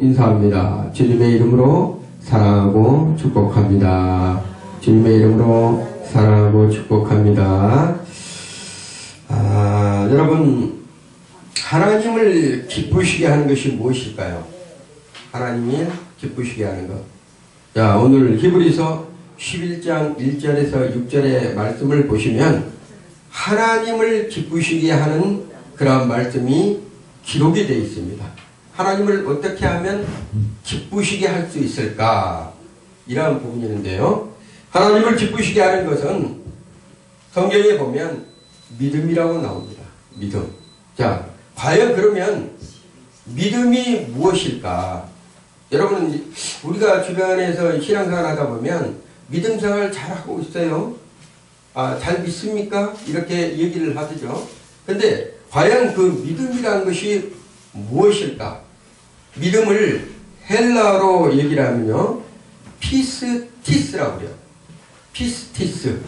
인사합니다. 주님의 이름으로 사랑하고 축복합니다. 주님의 이름으로 사랑하고 축복합니다. 여러분, 하나님을 기쁘시게 하는 것이 무엇일까요? 하나님이 기쁘시게 하는 것. 자, 오늘 히브리서 11장 1절에서 6절의 말씀을 보시면 하나님을 기쁘시게 하는 그런 말씀이 기록이 되어 있습니다. 하나님을 어떻게 하면 기쁘시게 할 수 있을까? 이러한 부분이 있는데요. 하나님을 기쁘시게 하는 것은 성경에 보면 믿음이라고 나옵니다. 믿음. 자, 과연 그러면 믿음이 무엇일까? 여러분, 우리가 주변에서 신앙생활 하다 보면 믿음생활 잘하고 있어요. 잘 믿습니까? 이렇게 얘기를 하죠. 근데 과연 그 믿음이라는 것이 무엇일까? 믿음을 헬라어로 얘기를 하면요, 피스티스라고 그래요. 피스티스.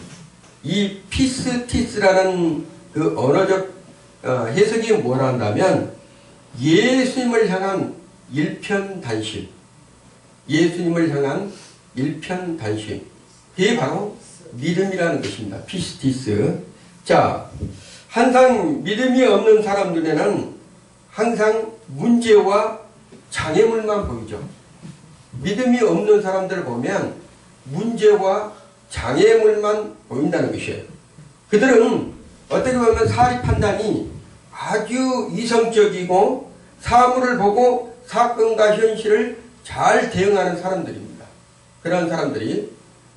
이 피스티스라는 그 언어적 해석이 뭐라 한다면 예수님을 향한 일편단심. 예수님을 향한 일편단심. 그게 바로 믿음이라는 것입니다. 피스티스. 자, 항상 믿음이 없는 사람 눈에는 항상 문제와 장애물만 보이죠. 믿음이 없는 사람들을 보면 문제와 장애물만 보인다는 것이에요. 그들은 어떻게 보면 사리 판단이 아주 이성적이고 사물을 보고 사건과 현실을 잘 대응하는 사람들입니다. 그런 사람들이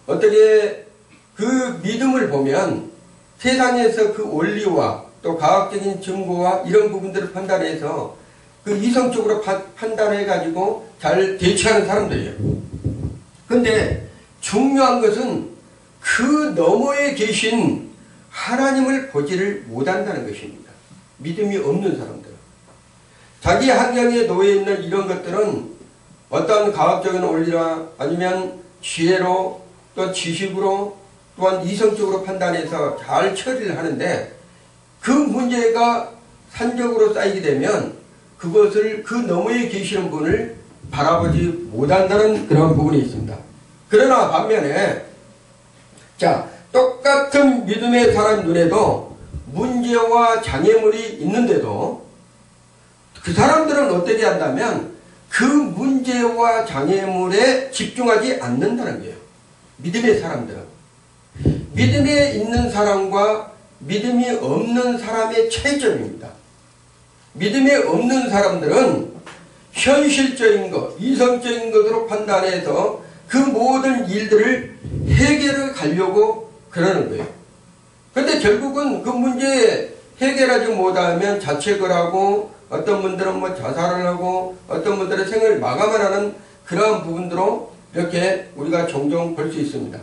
어떻게 그 믿음을 보면 세상에서 그 원리와 또 과학적인 증거와 이런 부분들을 판단해서 그 이성적으로 판단해가지고 잘 대처하는 사람들이에요. 근데 중요한 것은 그 너머에 계신 하나님을 보지를 못한다는 것입니다. 믿음이 없는 사람들. 자기 환경에 놓여 있는 이런 것들은 어떤 과학적인 원리나 아니면 지혜로 또 지식으로 또한 이성적으로 판단해서 잘 처리를 하는데 그 문제가 산적으로 쌓이게 되면 그것을 그 너머에 계시는 분을 바라보지 못한다는 그런 부분이 있습니다. 그러나 반면에 자, 똑같은 믿음의 사람 눈에도 문제와 장애물이 있는데도 그 사람들은 어떻게 한다면 그 문제와 장애물에 집중하지 않는다는 거예요. 믿음의 사람들은. 믿음에 있는 사람과 믿음이 없는 사람의 차이점입니다. 믿음이 없는 사람들은 현실적인 것, 이성적인 것으로 판단해서 그 모든 일들을 해결해 가려고 그러는 거예요. 그런데 결국은 그 문제 해결하지 못하면 자책을 하고 어떤 분들은 뭐 자살을 하고 어떤 분들은 생을 마감을 하는 그러한 부분으로 이렇게 우리가 종종 볼 수 있습니다.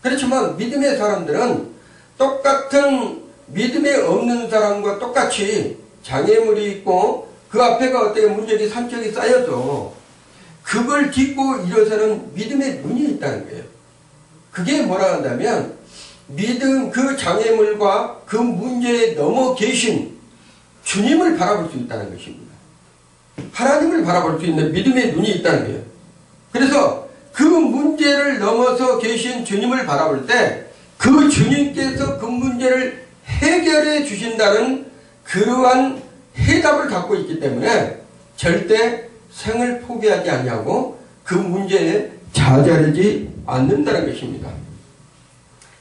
그렇지만 믿음의 사람들은 똑같은 믿음에 없는 사람과 똑같이 장애물이 있고 그 앞에가 어떻게 문제기 산적이 쌓여도 그걸 딛고 일어서는 믿음의 눈이 있다는 거예요. 그게 뭐라 한다면 믿음 그 장애물과 그 문제에 넘어 계신 주님을 바라볼 수 있다는 것입니다. 하나님을 바라볼 수 있는 믿음의 눈이 있다는 거예요. 그래서 그 문제를 넘어서 계신 주님을 바라볼 때 그 주님께서 그 문제를 해결해 주신다는 그러한 해답을 갖고 있기 때문에 절대 생을 포기하지 아니하고 그 문제에 좌절하지 않는다는 것입니다.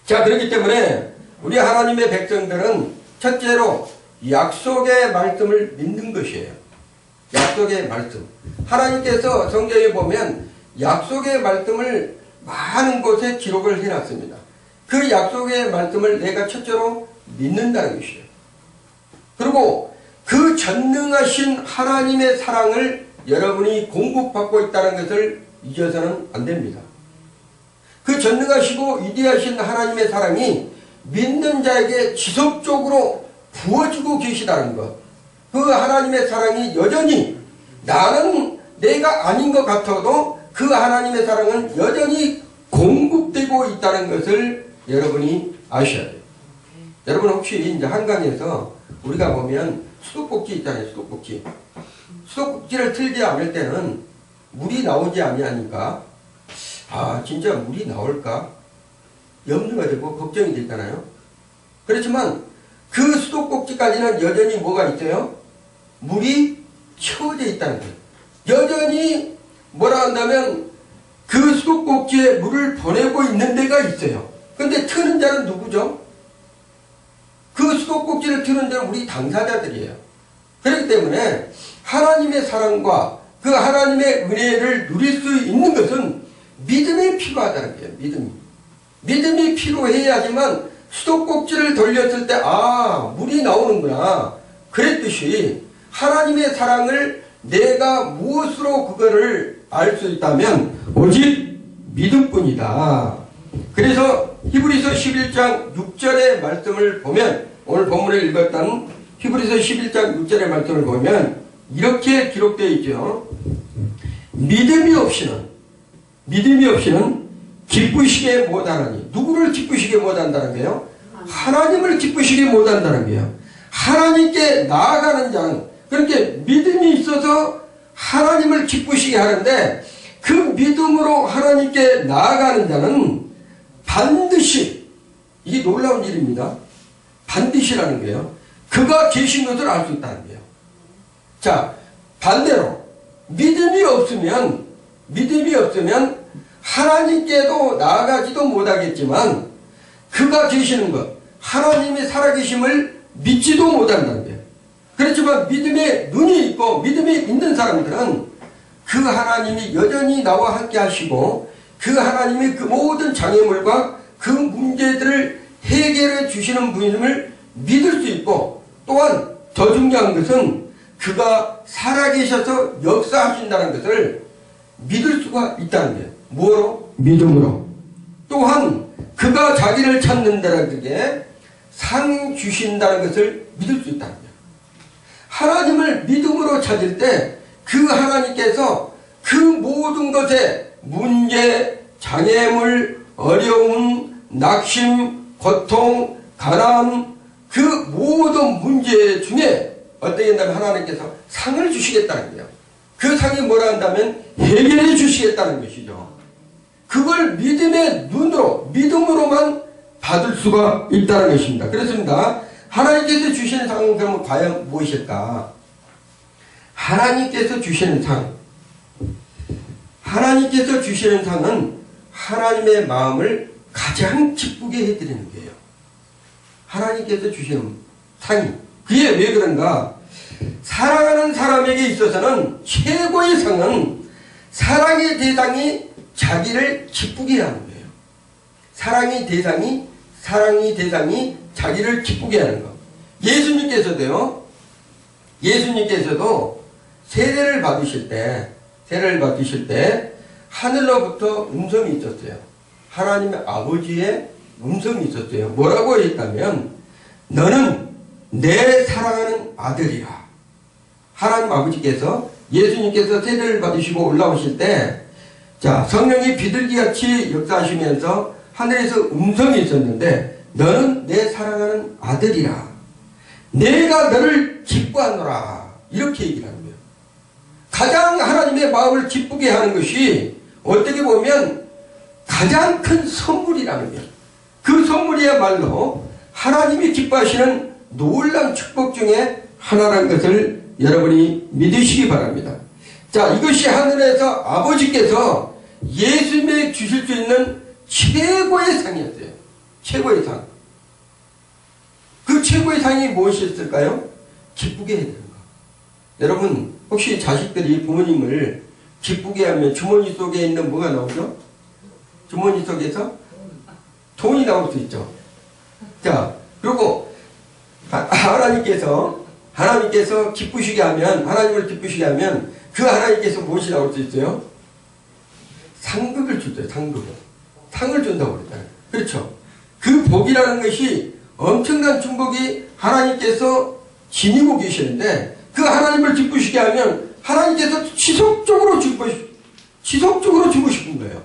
자, 그렇기 때문에 우리 하나님의 백성들은 첫째로 약속의 말씀을 믿는 것이에요. 약속의 말씀. 하나님께서 성경에 보면 약속의 말씀을 많은 곳에 기록을 해놨습니다. 그 약속의 말씀을 내가 첫째로 믿는다는 것이에요. 그리고 그 전능하신 하나님의 사랑을 여러분이 공급받고 있다는 것을 잊어서는 안 됩니다. 그 전능하시고 위대하신 하나님의 사랑이 믿는 자에게 지속적으로 부어지고 계시다는 것. 그 하나님의 사랑이 여전히 나는 내가 아닌 것 같아도 그 하나님의 사랑은 여전히 공급되고 있다는 것을 여러분이 아셔야 돼요. 여러분 혹시 이제 한강에서 우리가 보면 수도꼭지 있잖아요. 수도꼭지. 수도꼭지를 틀지 않을 때는 물이 나오지 아니하니까 진짜 물이 나올까 염려가 되고 걱정이 됐잖아요. 그렇지만 그 수도꼭지까지는 여전히 뭐가 있어요? 물이 채워져 있다는 거예요. 여전히 뭐라 한다면 그 수도꼭지에 물을 보내고 있는 데가 있어요. 근데 트는 자는 누구죠? 그 수도꼭지를 트는 자는 우리 당사자들이에요. 그렇기 때문에 하나님의 사랑과 그 하나님의 은혜를 누릴 수 있는 것은 믿음이 필요하다는 거예요. 믿음이 필요해야지만 수도꼭지를 돌렸을 때 물이 나오는구나 그랬듯이 하나님의 사랑을 내가 무엇으로 그거를 알 수 있다면 오직 믿음뿐이다. 그래서 히브리서 11장 6절의 말씀을 보면 오늘 본문을 읽었던 히브리서 11장 6절의 말씀을 보면 이렇게 기록되어 있죠. 믿음이 없이는 기쁘시게 못하나니 누구를 기쁘시게 못한다는 거예요? 하나님을 기쁘시게 못한다는 거예요. 하나님께 나아가는 자는 그렇게 믿음이 있어서 하나님을 기쁘시게 하는데 그 믿음으로 하나님께 나아가는 자는 반드시 이게 놀라운 일입니다. 반드시라는 거예요. 그가 계신 것을 알 수 있다는 거예요. 자, 반대로 믿음이 없으면 하나님께도 나아가지도 못하겠지만 그가 계시는 것, 하나님의 살아계심을 믿지도 못한다는 거예요. 그렇지만 믿음의 눈이 있고 믿음이 있는 사람들은 그 하나님이 여전히 나와 함께 하시고 그 하나님이 그 모든 장애물과 그 문제들을 해결해 주시는 분임을 믿을 수 있고 또한 더 중요한 것은 그가 살아계셔서 역사하신다는 것을 믿을 수가 있다는 거예요. 뭐로? 믿음으로. 또한 그가 자기를 찾는 자들에게 상 주신다는 것을 믿을 수 있다는 거예요. 하나님을 믿음으로 찾을 때 그 하나님께서 그 모든 것에 문제, 장애물, 어려움, 낙심, 고통, 가난 그 모든 문제 중에 어떻게 한다면 하나님께서 상을 주시겠다는 거예요. 그 상이 뭐라 한다면 해결해 주시겠다는 것이죠. 그걸 믿음의 눈으로 믿음으로만 받을 수가 있다는 것입니다. 그렇습니다. 하나님께서 주시는 상은 그러면 과연 무엇일까? 하나님께서 주시는 상은 하나님의 마음을 가장 기쁘게 해드리는 거예요. 하나님께서 주시는 상이 그게 왜 그런가? 사랑하는 사람에게 있어서는 최고의 상은 사랑의 대상이 자기를 기쁘게 하는 거예요. 사랑의 대상이 자기를 기쁘게 하는 것. 예수님께서도 세례를 받으실 때 하늘로부터 음성이 있었어요. 하나님의 아버지의 음성이 있었어요. 뭐라고 했다면 너는 내 사랑하는 아들이라. 하나님 아버지께서 예수님께서 세례를 받으시고 올라오실 때 성령이 비둘기같이 역사하시면서 하늘에서 음성이 있었는데 너는 내 사랑하는 아들이라. 내가 너를 기뻐하노라. 이렇게 얘기를 하는 거예요. 가장 하나님의 마음을 기쁘게 하는 것이 어떻게 보면 가장 큰 선물이라는 거예요. 그 선물이야말로 하나님이 기뻐하시는 놀라운 축복 중에 하나라는 것을 여러분이 믿으시기 바랍니다. 이것이 하늘에서 아버지께서 예수님에게 주실 수 있는 최고의 상이었어요. 최고의 상. 그 최고의 상이 무엇이었을까요? 기쁘게 해야 되는 거. 여러분 혹시 자식들이 부모님을 기쁘게 하면 주머니 속에 있는 뭐가 나오죠? 주머니 속에서 돈이 나올 수 있죠. 그리고 하나님께서 기쁘시게 하면, 하나님을 기쁘시게 하면 그 하나님께서 무엇이 나올 수 있어요? 상급을 주죠. 상을 준다고 그랬잖아요. 그렇죠. 그 복이라는 것이 엄청난 축복이 하나님께서 지니고 계시는데 그 하나님을 기쁘시게 하면 하나님께서 지속적으로 주고 싶은 거예요.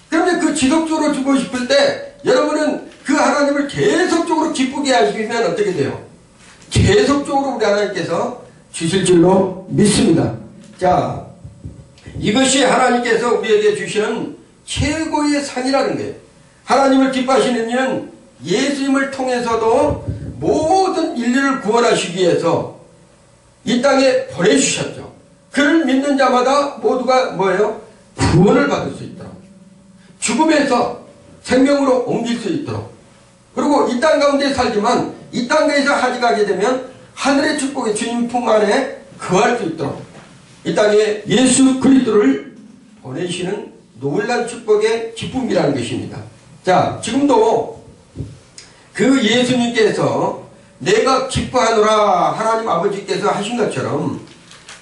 그런데 그 지속적으로 주고 싶을 때 여러분은 그 하나님을 계속적으로 기쁘게 하시면 어떻게 돼요? 계속적으로 우리 하나님께서 주실 줄로 믿습니다. 이것이 하나님께서 우리에게 주시는 최고의 상이라는 거예요. 하나님을 기뻐하시는 이는 예수님을 통해서도 모든 인류를 구원하시기 위해서 이 땅에 보내주셨죠. 그를 믿는 자마다 모두가 뭐예요? 구원을 받을 수 있도록, 죽음에서 생명으로 옮길 수 있도록, 그리고 이 땅 가운데 살지만 이 땅에서 하직하게 되면 하늘의 축복의 주님 품 안에 거할 수 있도록 이 땅에 예수 그리스도를 보내시는 놀라운 축복의 기쁨이라는 것입니다. 자, 지금도 그 예수님께서 내가 기뻐하노라 하나님 아버지께서 하신 것처럼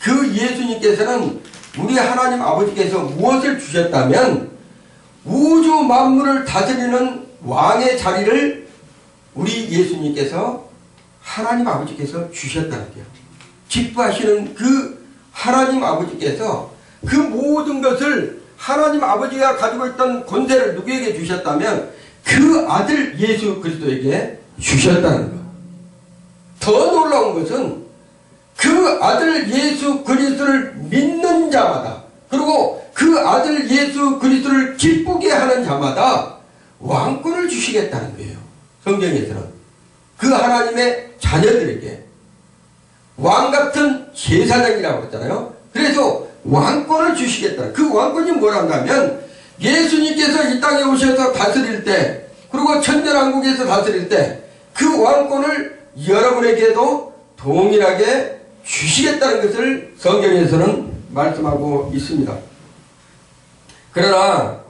그 예수님께서는 우리 하나님 아버지께서 무엇을 주셨다면 우주 만물을 다스리는 왕의 자리를 우리 예수님께서 하나님 아버지께서 주셨다는 거예요. 기뻐하시는 그 하나님 아버지께서 그 모든 것을 하나님 아버지가 가지고 있던 권세를 누구에게 주셨다면 그 아들 예수 그리스도에게 주셨다는 것. 더 놀라운 것은 그 아들 예수 그리스도를 믿는 자마다, 그리고 그 아들 예수 그리스도를 기쁘게 하는 자마다 왕권을 주시겠다는 거예요. 성경에서는 그 하나님의 자녀들에게 왕같은 제사장이라고 했잖아요. 그래서 왕권을 주시겠다. 그 왕권이 뭐란다면 예수님께서 이 땅에 오셔서 다스릴 때, 그리고 천년왕국에서 다스릴 때 그 왕권을 여러분에게도 동일하게 주시겠다는 것을 성경에서는 말씀하고 있습니다. 그러나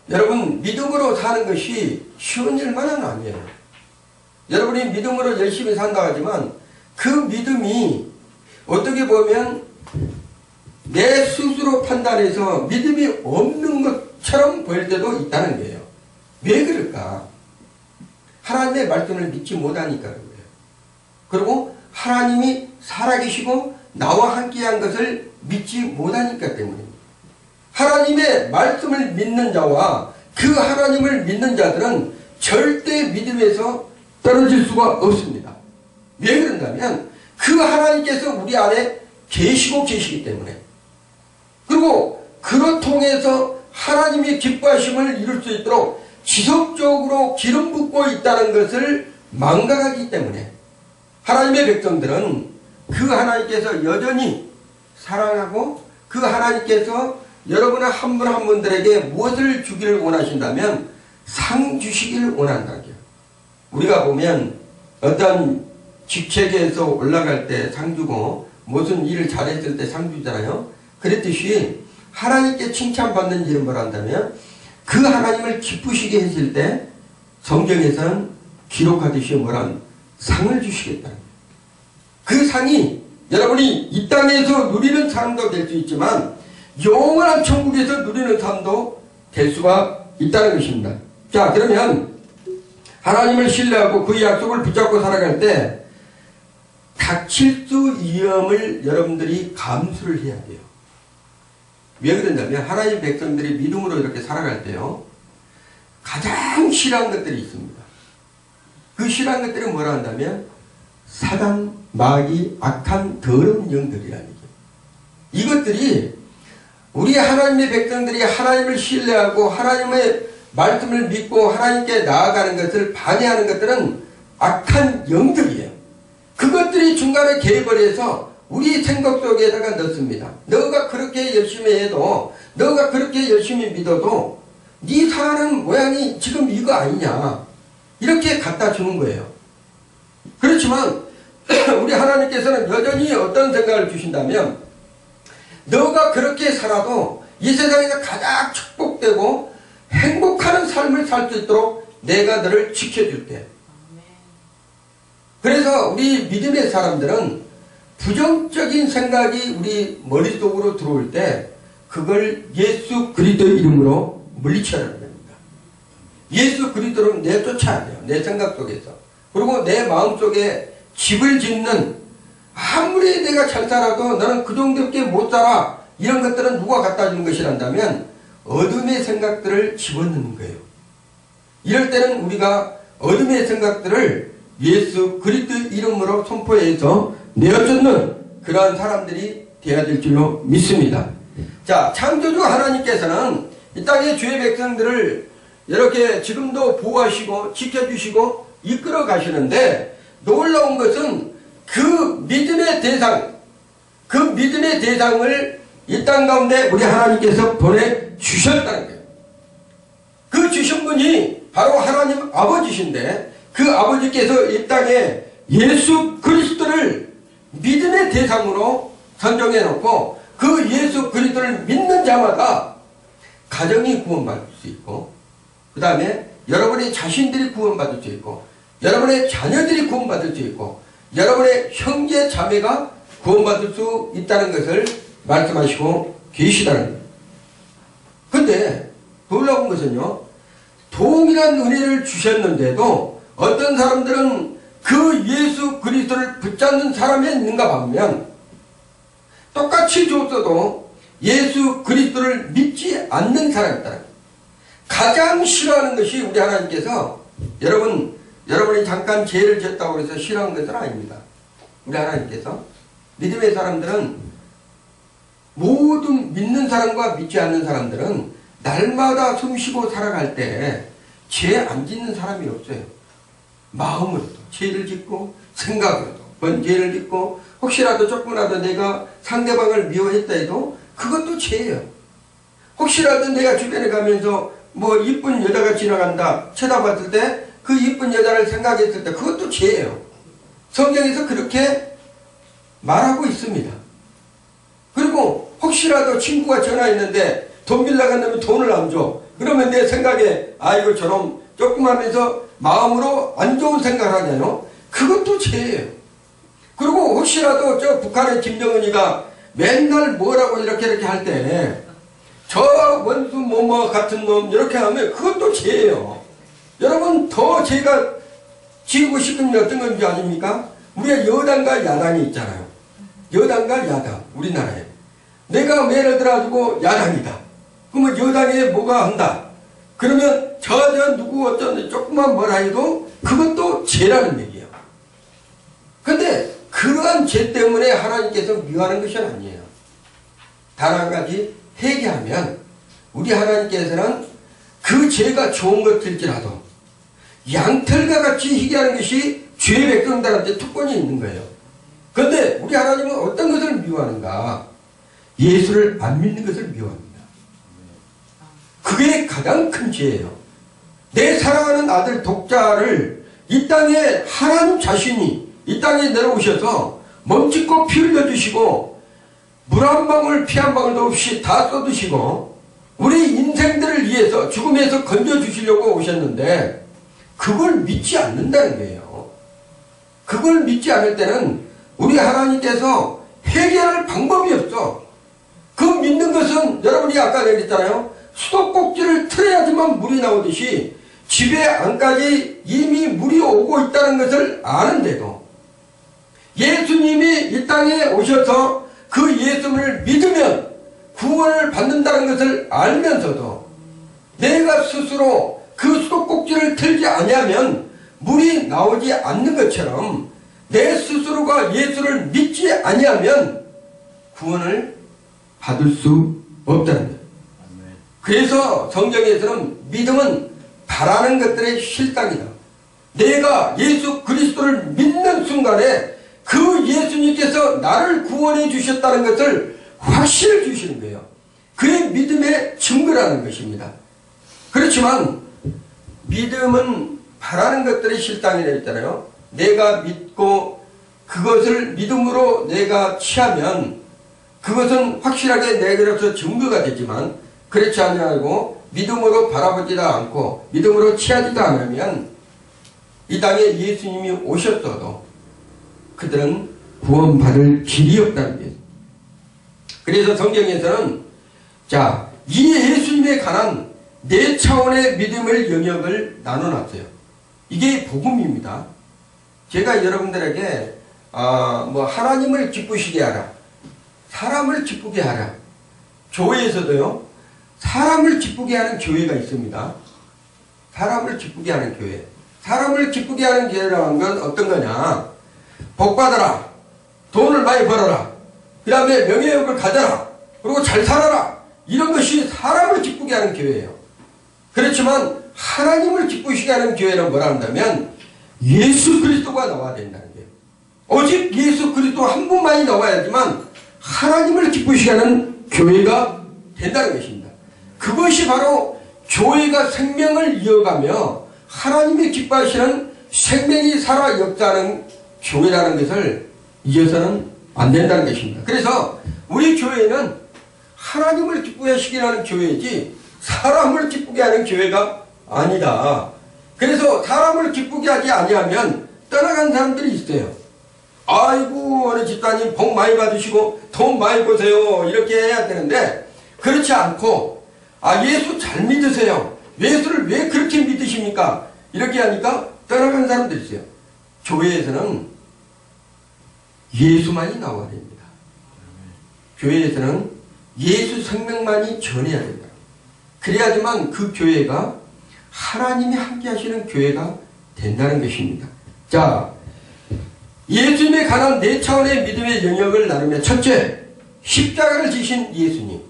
여러분, 믿음으로 사는 것이 쉬운 일만은 아니에요. 여러분이 믿음으로 열심히 산다 하지만 그 믿음이 어떻게 보면 내 스스로 판단해서 믿음이 없는 것처럼 보일 때도 있다는 거예요. 왜 그럴까? 하나님의 말씀을 믿지 못하니까 그런 거예요. 그리고 하나님이 살아계시고 나와 함께한 것을 믿지 못하니까 때문입니다. 하나님의 말씀을 믿는 자와 그 하나님을 믿는 자들은 절대 믿음에서 떨어질 수가 없습니다. 왜 그런가면 그 하나님께서 우리 안에 계시고 계시기 때문에, 그리고 그로 통해서 하나님의 기뻐하심을 이룰 수 있도록 지속적으로 기름 붓고 있다는 것을 망각하기 때문에 하나님의 백성들은 그 하나님께서 여전히 사랑하고 그 하나님께서 여러분의 한 분 한 분들에게 무엇을 주기를 원하신다면 상 주시기를 원한다는 거예요. 우리가 보면 어떤 직책에서 올라갈 때 상 주고 무슨 일을 잘했을 때 상 주잖아요. 그랬듯이 하나님께 칭찬받는 일은 뭐란다면 그 하나님을 기쁘시게 했을 때 성경에서는 기록하듯이 뭐란 상을 주시겠다는 거예요. 그 상이 여러분이 이 땅에서 누리는 삶도 될 수 있지만 영원한 천국에서 누리는 삶도 될 수가 있다는 것입니다. 자, 그러면 하나님을 신뢰하고 그 약속을 붙잡고 살아갈 때 닥칠 수 위험을 여러분들이 감수를 해야 돼요. 왜 그런다면 하나님 백성들이 믿음으로 이렇게 살아갈 때요, 가장 싫어하는 것들이 있습니다. 그 싫어하는 것들은 뭐라 한다면 사단, 마귀, 악한 더러운 영들이라는 거죠. 이것들이 우리 하나님의 백성들이 하나님을 신뢰하고 하나님의 말씀을 믿고 하나님께 나아가는 것을 반대하는 것들은 악한 영들이에요. 그것들이 중간에 개입을 해서 우리 생각 속에다가 넣습니다. 너가 그렇게 열심히 해도, 너가 그렇게 열심히 믿어도 네 사는 모양이 지금 이거 아니냐, 이렇게 갖다 주는 거예요. 그렇지만 우리 하나님께서는 여전히 어떤 생각을 주신다면 너가 그렇게 살아도 이 세상에서 가장 축복되고 행복한 삶을 살 수 있도록 내가 너를 지켜줄게. 그래서 우리 믿음의 사람들은 부정적인 생각이 우리 머릿속으로 들어올 때 그걸 예수 그리스도의 이름으로 물리쳐야 됩니다. 예수 그리스도를 내쫓아야 돼요. 내 생각 속에서. 그리고 내 마음속에 집을 짓는, 아무리 내가 잘 살아도 나는 그 정도밖에 못 살아, 이런 것들은 누가 갖다 주는 것이란다면 어둠의 생각들을 집어넣는 거예요. 이럴 때는 우리가 어둠의 생각들을 예수 그리스도 이름으로 선포해서 내어쫓는 그러한 사람들이 되어야 될 줄로 믿습니다. 자, 창조주 하나님께서는 이 땅의 주의 백성들을 이렇게 지금도 보호하시고 지켜주시고 이끌어 가시는데, 놀라운 것은 그 믿음의 대상을 이 땅 가운데 우리 하나님께서 보내주셨다는 거예요. 그 주신 분이 바로 하나님 아버지신데, 그 아버지께서 이 땅에 예수 그리스도를 믿음의 대상으로 선정해 놓고, 그 예수 그리스도를 믿는 자마다 가정이 구원받을 수 있고, 그 다음에 여러분의 자신들이 구원받을 수 있고, 여러분의 자녀들이 구원받을 수 있고, 여러분의 형제 자매가 구원받을 수 있다는 것을 말씀하시고 계시다는 거예요. 근데 놀라운 것은요, 동일한 은혜를 주셨는데도 어떤 사람들은 그 예수 그리스도를 붙잡는 사람이 있는가 하면, 똑같이 줬어도 예수 그리스도를 믿지 않는 사람이 있다는 거예요. 가장 싫어하는 것이 우리 하나님께서, 여러분이 잠깐 죄를 지었다고 해서 싫어하는 것은 아닙니다. 우리 하나님께서 믿음의 사람들은, 모든 믿는 사람과 믿지 않는 사람들은 날마다 숨쉬고 살아갈 때 죄 안 짓는 사람이 없어요. 마음으로도 죄를 짓고, 생각으로도 번죄를 짓고, 혹시라도 조금이라도 내가 상대방을 미워했다 해도 그것도 죄예요. 혹시라도 내가 주변에 가면서 뭐 이쁜 여자가 지나간다 쳐다봤을 때 그 이쁜 여자를 생각했을 때 그것도 죄예요. 성경에서 그렇게 말하고 있습니다. 그리고 혹시라도 친구가 전화했는데 돈 빌려간 놈이 돈을 안 줘. 그러면 내 생각에 이거 저놈 조금 하면서 마음으로 안 좋은 생각을 하잖아요. 그것도 죄예요. 그리고 혹시라도 저 북한의 김정은이가 맨날 뭐라고 이렇게 할 때 저 원수 뭐뭐 같은 놈 이렇게 하면 그것도 죄예요. 여러분, 더 죄가 지고 싶은 게 어떤 건지 아십니까? 우리가 여당과 야당이 있잖아요. 여당과 야당, 우리나라에. 내가 예를 들어가지고 야당이다. 그러면 여당에 뭐가 한다. 그러면 저 누구 어떤 조금만 뭐라 해도 그것도 죄라는 얘기예요. 근데 그러한 죄 때문에 하나님께서 미워하는 것이 아니에요. 단 한 가지 회개하면 우리 하나님께서는 그 죄가 좋은 것일지라도 양털과 같이 희귀하는 것이 죄의 백성들한테 특권이 있는 거예요. 그런데 우리 하나님은 어떤 것을 미워하는가? 예수를 안 믿는 것을 미워합니다. 그게 가장 큰 죄예요. 내 사랑하는 아들 독자를 이 땅에 하나님 자신이 이 땅에 내려오셔서 멈칫고 피 흘려주시고 물 한 방울 피 한 방울도 없이 다 쏟으시고 우리 인생들을 위해서 죽음에서 건져주시려고 오셨는데 그걸 믿지 않는다는 거예요. 그걸 믿지 않을 때는 우리 하나님께서 해결할 방법이 없어. 그 믿는 것은 여러분이 아까 얘기했잖아요. 수도꼭지를 틀어야지만 물이 나오듯이 집의 안까지 이미 물이 오고 있다는 것을 아는데도 예수님이 이 땅에 오셔서 그 예수님을 믿으면 구원을 받는다는 것을 알면서도 내가 스스로 그 수도꼭지를 틀지 아니하면 물이 나오지 않는 것처럼 내 스스로가 예수를 믿지 아니하면 구원을 받을 수 없다는 거예요. 그래서 성경에서는 믿음은 바라는 것들의 실상이다. 내가 예수 그리스도를 믿는 순간에 그 예수님께서 나를 구원해 주셨다는 것을 확실히 주시는 거예요. 그의 믿음의 증거라는 것입니다. 그렇지만 믿음은 바라는 것들의 실상이라 했잖아요. 내가 믿고 그것을 믿음으로 내가 취하면 그것은 확실하게 내게로서 증거가 되지만 그렇지 아니하고 믿음으로 바라보지도 않고 믿음으로 취하지도 않으면 이 땅에 예수님이 오셨어도 그들은 구원받을 길이 없다는 거예요. 그래서 성경에서는 이 예수님에 관한 4차원의 믿음의 영역을 나눠놨어요. 이게 복음입니다. 제가 여러분들에게 하나님을 기쁘시게 하라, 사람을 기쁘게 하라. 교회에서도요, 사람을 기쁘게 하는 교회가 있습니다. 사람을 기쁘게 하는 교회. 사람을 기쁘게 하는 교회라는 건 어떤 거냐? 복 받아라, 돈을 많이 벌어라, 그 다음에 명예욕을 가져라, 그리고 잘 살아라, 이런 것이 사람을 기쁘게 하는 교회예요. 그렇지만 하나님을 기쁘시게 하는 교회는 뭐라 한다면 예수 그리스도가 나와야 된다는 거예요. 오직 예수 그리스도 한 분만이 나와야지만 하나님을 기쁘시게 하는 교회가 된다는 것입니다. 그것이 바로 교회가 생명을 이어가며 하나님이 기뻐하시는 생명이 살아 역사하는 교회라는 것을 잊어서는 안 된다는 것입니다. 그래서 우리 교회는 하나님을 기쁘게 하시게 하는 교회이지 사람을 기쁘게 하는 교회가 아니다. 그래서 사람을 기쁘게 하지 아니하면 떠나간 사람들이 있어요. 아이고 어느 집사님 복 많이 받으시고 돈 많이 버세요, 이렇게 해야 되는데 그렇지 않고 예수 잘 믿으세요, 예수를 왜 그렇게 믿으십니까, 이렇게 하니까 떠나간 사람들이 있어요. 교회에서는 예수만이 나와야 됩니다. 교회에서는 예수 생명만이 전해야 된다. 그래야지만 그 교회가 하나님이 함께 하시는 교회가 된다는 것입니다. 자, 예수님에 관한 네 차원의 믿음의 영역을 나누면 첫째, 십자가를 지신 예수님,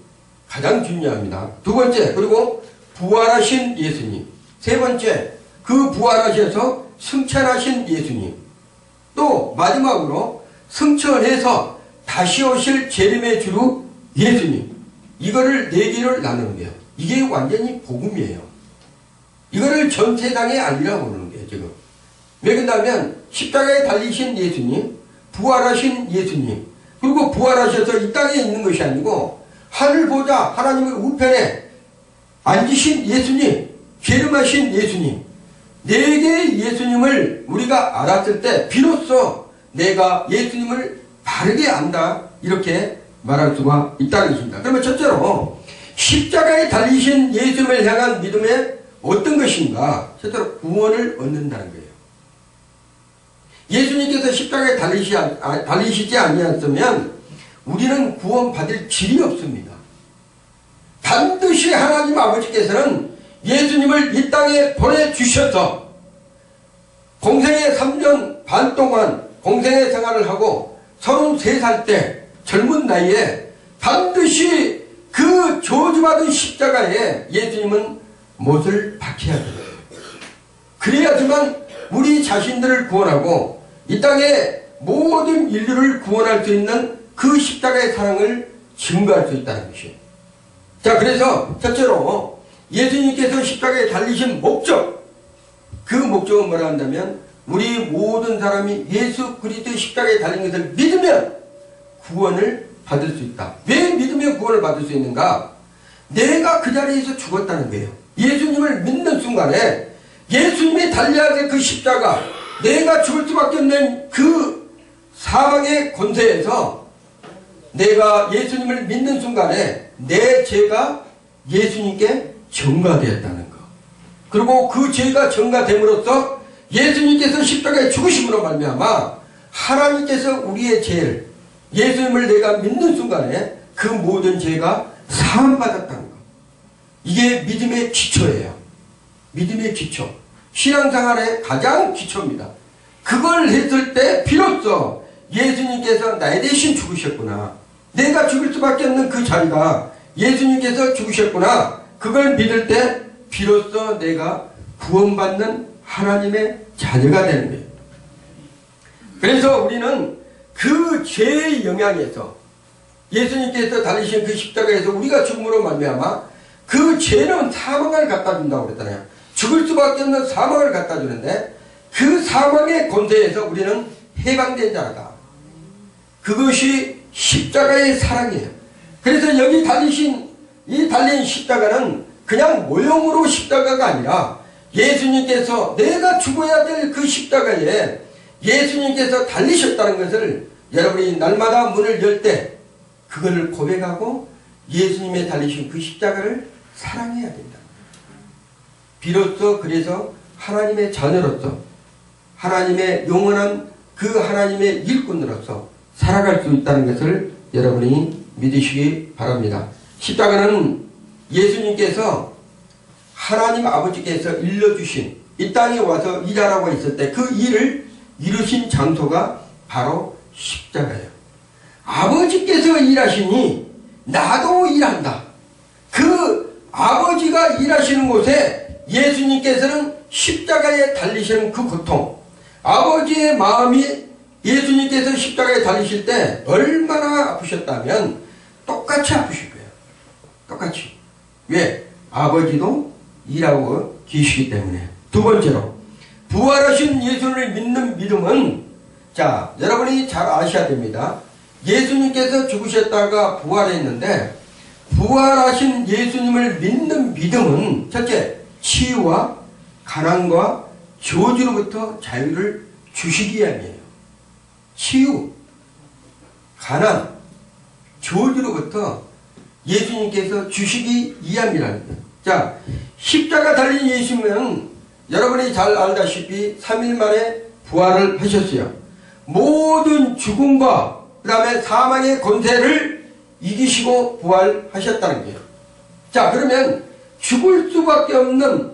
가장 중요합니다. 두 번째, 그리고 부활하신 예수님. 세 번째, 그 부활하셔서 승천하신 예수님. 또 마지막으로 승천해서 다시 오실 재림의 주로 예수님. 이거를 네 개를 나누는 거예요. 이게 완전히 복음이에요. 이거를 전 세상에 알리라고 그러는 거예요, 지금. 왜 그러냐면 십자가에 달리신 예수님, 부활하신 예수님, 그리고 부활하셔서 이 땅에 있는 것이 아니고 하늘 보좌 하나님의 우편에 앉으신 예수님, 계름하신 예수님, 네 개의 예수님을 우리가 알았을 때 비로소 내가 예수님을 바르게 안다, 이렇게 말할 수가 있다는 것입니다. 그러면 첫째로 십자가에 달리신 예수님을 향한 믿음에 어떤 것인가? 첫째로 구원을 얻는다는 거예요. 예수님께서 십자가에 달리시지 아니었으면 우리는 구원받을 길이 없습니다. 반드시 하나님 아버지께서는 예수님을 이 땅에 보내주셔서 공생의 3년 반 동안 공생의 생활을 하고 33살 때 젊은 나이에 반드시 그 저주받은 십자가에 예수님은 못을 박혀야 돼요. 그래야지만 우리 자신들을 구원하고 이 땅의 모든 인류를 구원할 수 있는 그 십자가의 사랑을 증거할 수 있다는 것이에요. 자, 그래서 첫째로 예수님께서 십자가에 달리신 목적, 그 목적은 뭐라 한다면 우리 모든 사람이 예수 그리스도의 십자가에 달린 것을 믿으면 구원을 받을 수 있다. 왜 믿으면 구원을 받을 수 있는가? 내가 그 자리에서 죽었다는 거예요. 예수님을 믿는 순간에 예수님이 달려야 될 그 십자가, 내가 죽을 수밖에 없는 그 사망의 권세에서 내가 예수님을 믿는 순간에 내 죄가 예수님께 전가되었다는 것. 그리고 그 죄가 전가됨으로써 예수님께서 십자가에 죽으심으로 말미암아 하나님께서 우리의 죄를, 예수님을 내가 믿는 순간에 그 모든 죄가 사함받았다는 것. 이게 믿음의 기초예요. 믿음의 기초. 신앙생활의 가장 기초입니다. 그걸 했을 때 비로소 예수님께서 나에 대신 죽으셨구나, 내가 죽을 수밖에 없는 그 자리가 예수님께서 죽으셨구나, 그걸 믿을 때 비로소 내가 구원받는 하나님의 자녀가 되는 거예요. 그래서 우리는 그 죄의 영향에서 예수님께서 달리신 그 십자가에서 우리가 죽음으로 말미암아 그 죄는 사망을 갖다 준다고 그랬잖아요. 죽을 수밖에 없는 사망을 갖다 주는데 그 사망의 권세에서 우리는 해방된 자다. 그것이 십자가의 사랑이에요. 그래서 여기 달린 십자가는 그냥 모형으로 십자가가 아니라 예수님께서 내가 죽어야 될 그 십자가에 예수님께서 달리셨다는 것을 여러분이 날마다 문을 열 때 그거를 고백하고 예수님의 달리신 그 십자가를 사랑해야 된다. 비로소 그래서 하나님의 자녀로서 하나님의 영원한 그 하나님의 일꾼으로서 살아갈 수 있다는 것을 여러분이 믿으시기 바랍니다. 십자가는 예수님께서 하나님 아버지께서 일러주신 이 땅에 와서 일하라고 했을 때 그 일을 이루신 장소가 바로 십자가예요. 아버지께서 일하시니 나도 일한다. 그 아버지가 일하시는 곳에 예수님께서는 십자가에 달리시는 그 고통, 아버지의 마음이 예수님께서 십자가에 달리실 때 얼마나 아프셨다면 똑같이 아프실 거예요. 똑같이. 왜? 아버지도 일하고 계시기 때문에. 두 번째로, 부활하신 예수를 믿는 믿음은, 자, 여러분이 잘 아셔야 됩니다. 예수님께서 죽으셨다가 부활했는데, 부활하신 예수님을 믿는 믿음은 첫째, 치유와 가난과 저주로부터 자유를 주시기 위함이에요. 치유, 가난, 저주로부터 예수님께서 주시기 위함이라는 거예요. 자, 십자가 달린 예수님은 여러분이 잘 알다시피 3일 만에 부활을 하셨어요. 모든 죽음과 그 다음에 사망의 권세를 이기시고 부활하셨다는 거예요. 자, 그러면 죽을 수밖에 없는,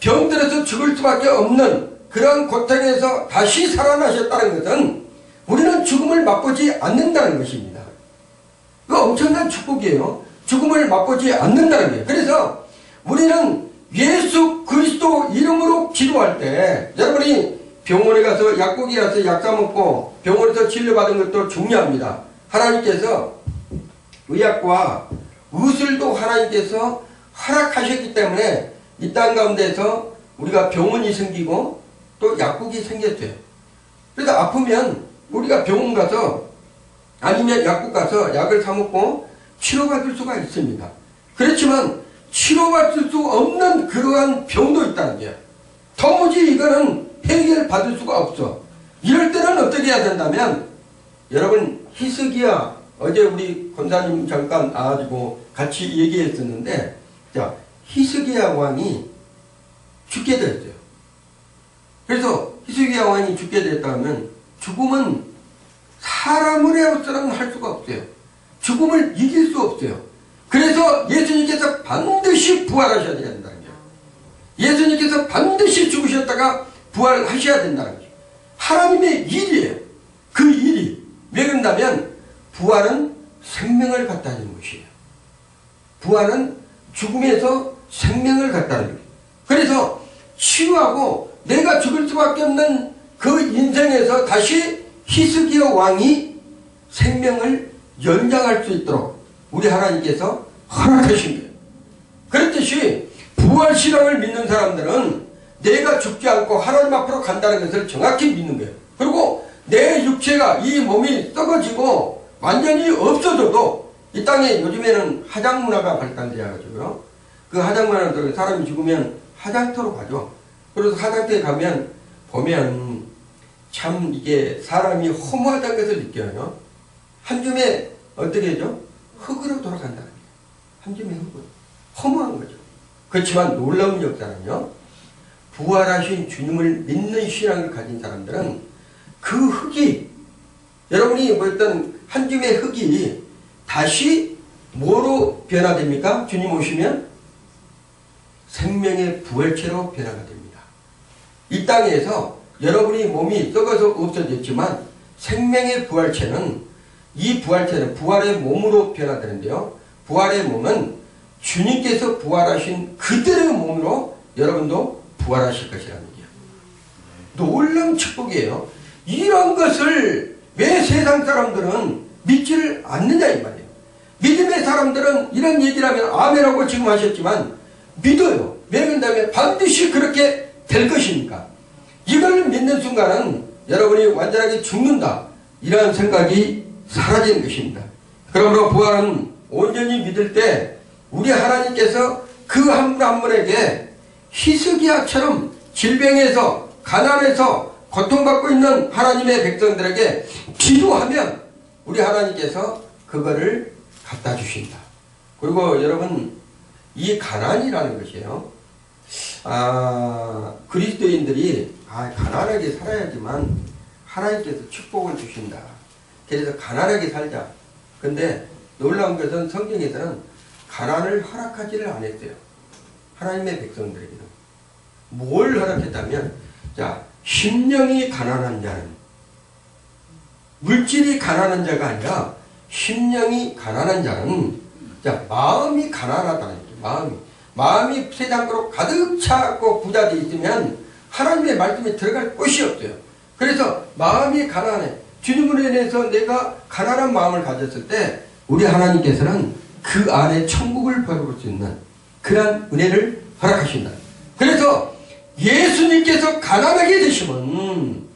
병들어서 죽을 수밖에 없는 그런 고통에서 다시 살아나셨다는 것은 우리는 죽음을 맛보지 않는다는 것입니다. 그 엄청난 축복이에요. 죽음을 맛보지 않는다는 거예요. 그래서 우리는 예수 그리스도 이름으로 기도할 때, 여러분이 병원에 가서 약국에 가서 약 사먹고 병원에서 진료받은 것도 중요합니다. 하나님께서 의학과 의술도 하나님께서 허락하셨기 때문에 이 땅 가운데서 우리가 병원이 생기고 또 약국이 생겼어요. 그래서 아프면 우리가 병원 가서 아니면 약국 가서 약을 사먹고 치료받을 수가 있습니다. 그렇지만 치료받을 수 없는 그러한 병도 있다는 거예요. 도무지 이거는 해결받을 수가 없어. 이럴 때는 어떻게 해야 된다면, 여러분 히스기야, 어제 우리 권사님 잠깐 나와가지고 같이 얘기했었는데, 자, 히스기야 왕이 죽게 됐어요. 그래서 히스기야 왕이 죽게 됐다면 죽음은 사람을 해서는 할 수가 없어요. 죽음을 이길 수 없어요. 그래서 예수님께서 반드시 부활하셔야 된다는 거예요. 예수님께서 반드시 죽으셨다가 부활하셔야 된다는 거예요. 하나님의 일이에요. 그 일이. 왜 그런다면 부활은 생명을 갖다는 것이에요. 부활은 죽음에서 생명을 갖다는 거예요. 그래서 치유하고 내가 죽을 수밖에 없는 그 인생에서 다시 히스기야 왕이 생명을 연장할 수 있도록 우리 하나님께서 허락하신 거예요. 그렇듯이 부활신앙을 믿는 사람들은 내가 죽지 않고 하나님 앞으로 간다는 것을 정확히 믿는 거예요. 그리고 내 육체가, 이 몸이 썩어지고 완전히 없어져도, 이 땅에 요즘에는 화장문화가 발달되어가지고요, 그 화장문화는 사람이 죽으면 화장터로 가죠. 그래서 화장터에 가면 보면 참 이게 사람이 허무하다는 것을 느껴요. 한 줌에 어떻게 하죠? 흙으로 돌아간다는 거예요. 한 줌에 흙으로. 허무한 거죠. 그렇지만 놀라운 역사는요, 부활하신 주님을 믿는 신앙을 가진 사람들은 그 흙이, 여러분이 뭐 어떤 한 줌의 흙이 다시 뭐로 변화됩니까? 주님 오시면 생명의 부활체로 변화가 됩니다. 이 땅에서 여러분이 몸이 썩어서 없어졌지만 생명의 부활체는, 이 부활체는 부활의 몸으로 변화되는데요, 부활의 몸은 주님께서 부활하신 그대로의 몸으로 여러분도 부활하실 것이라는 얘기예요. 놀라운 축복이에요. 이런 것을 왜 세상 사람들은 믿지를 않느냐 이 말이에요. 믿음의 사람들은 이런 얘기를 하면 아멘하고 지금 하셨지만 믿어요. 왜 그런다면 반드시 그렇게 될 것이니까. 이걸 믿는 순간은 여러분이 완전하게 죽는다, 이러한 생각이 사라지는 것입니다. 그러므로 부활은 온전히 믿을 때 우리 하나님께서 그 한 분 한 분에게 히스기야처럼 질병에서, 가난에서 고통받고 있는 하나님의 백성들에게 기도하면 우리 하나님께서 그거를 갖다 주신다. 그리고 여러분, 이 가난이라는 것이에요, 그리스도인들이 가난하게 살아야지만 하나님께서 축복을 주신다. 그래서 가난하게 살자. 근데 놀라운 것은 성경에서는 가난을 허락하지를 않았어요. 하나님의 백성들에게는. 뭘 허락했다면, 자, 심령이 가난한 자는, 물질이 가난한 자가 아니라 심령이 가난한 자는 자, 마음이 가난하다는 거죠. 마음이 세상으로 가득 차고 부자 돼 있으면 하나님의 말씀에 들어갈 곳이 없어요. 그래서 마음이 가난해. 주님으로 인해서 내가 가난한 마음을 가졌을 때 우리 하나님께서는 그 안에 천국을 바라볼 수 있는 그런 은혜를 허락하신다. 그래서 예수님께서 가난하게 되시면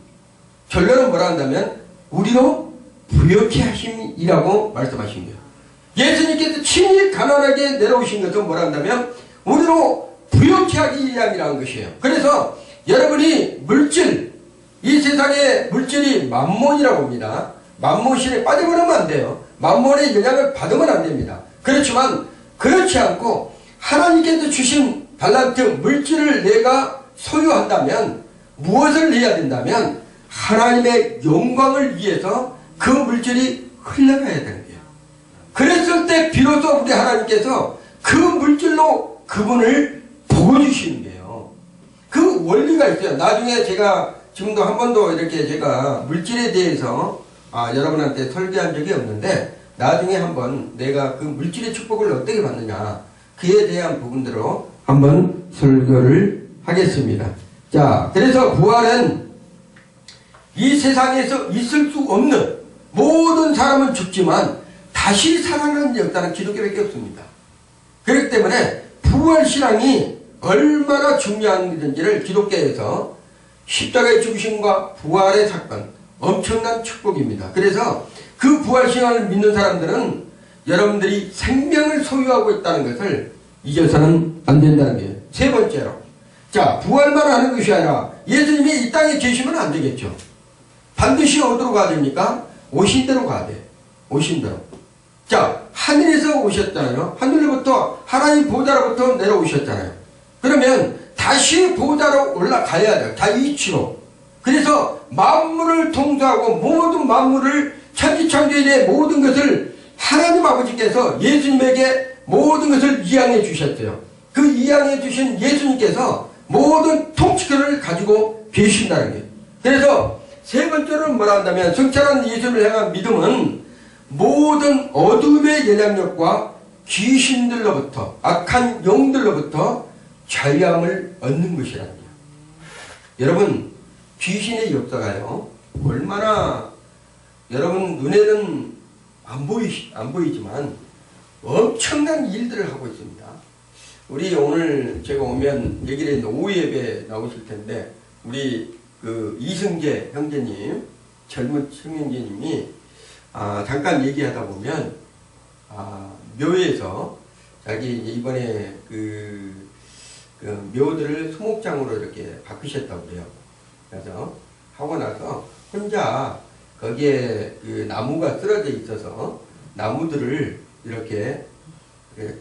결론은 뭐라 한다면 우리로 부욕케 하심이라고 말씀하신 거예요. 예수님께서 친히 가난하게 내려오신 것은 뭐라 한다면 우리로 부욕케 하기 위함이라는 것이에요. 그래서 여러분이 물질, 이 세상의 물질이 만몬이라고 합니다. 만몬신에 빠져버리면 안 돼요. 만몬의 영향을 받으면 안 됩니다. 그렇지만 그렇지 않고 하나님께서 주신 달란트 물질을 내가 소유한다면 무엇을 해야 된다면 하나님의 영광을 위해서 그 물질이 흘러가야 되는 거예요. 그랬을 때 비로소 우리 하나님께서 그 물질로 그분을 보여주시는 거예요. 그 원리가 있어요. 나중에 제가 지금도 한 번도 이렇게 제가 물질에 대해서 여러분한테 설계한 적이 없는데 나중에 한번 내가 그 물질의 축복을 어떻게 받느냐 그에 대한 부분들로 한번 설교를 하겠습니다. 자, 그래서 부활은 이 세상에서 있을 수 없는 모든 사람은 죽지만 다시 살아나는 역사는 기독교밖에 없습니다. 그렇기 때문에 부활신앙이 얼마나 중요한 것인지를 기독교에서 십자가의 죽으심과 부활의 사건 엄청난 축복입니다. 그래서 그 부활신앙을 믿는 사람들은 여러분들이 생명을 소유하고 있다는 것을 잊어서는 안 된다는 거예요. 세 번째로, 자, 부활만 하는 것이 아니라 예수님이 이 땅에 계시면 안 되겠죠. 반드시 어디로 가야 됩니까? 오신 대로 가야 돼. 오신 대로. 자, 하늘에서 오셨잖아요. 하늘로부터 하나님 보좌로부터 내려오셨잖아요. 그러면 다시 보좌로 올라가야 돼요. 다 이치로. 그래서 만물을 통수하고 모든 만물을 천지창조의 모든 것을 하나님 아버지께서 예수님에게 모든 것을 이양해 주셨어요. 그 이양해 주신 예수님께서 모든 통치권을 가지고 계신다는 거예요. 그래서 세 번째로는 뭐라 한다면 성찬한 예수를 향한 믿음은 모든 어둠의 영향력과 귀신들로부터 악한 영들로부터 자유함을 얻는 것이랍니다. 여러분, 귀신의 역사가요 얼마나 여러분 눈에는 안 보이지만 엄청난 일들을 하고 있습니다. 우리 오늘 제가 오면 얘기를 했는데 오후 예배 나오실 텐데 우리 그 이승재 형제님, 젊은 형제님이 잠깐 얘기하다 보면 묘에서 자기 이번에 그 묘들을 수목장으로 이렇게 바꾸셨다고 그래요. 그래서 하고 나서 혼자 거기에 그 나무가 쓰러져 있어서 나무들을 이렇게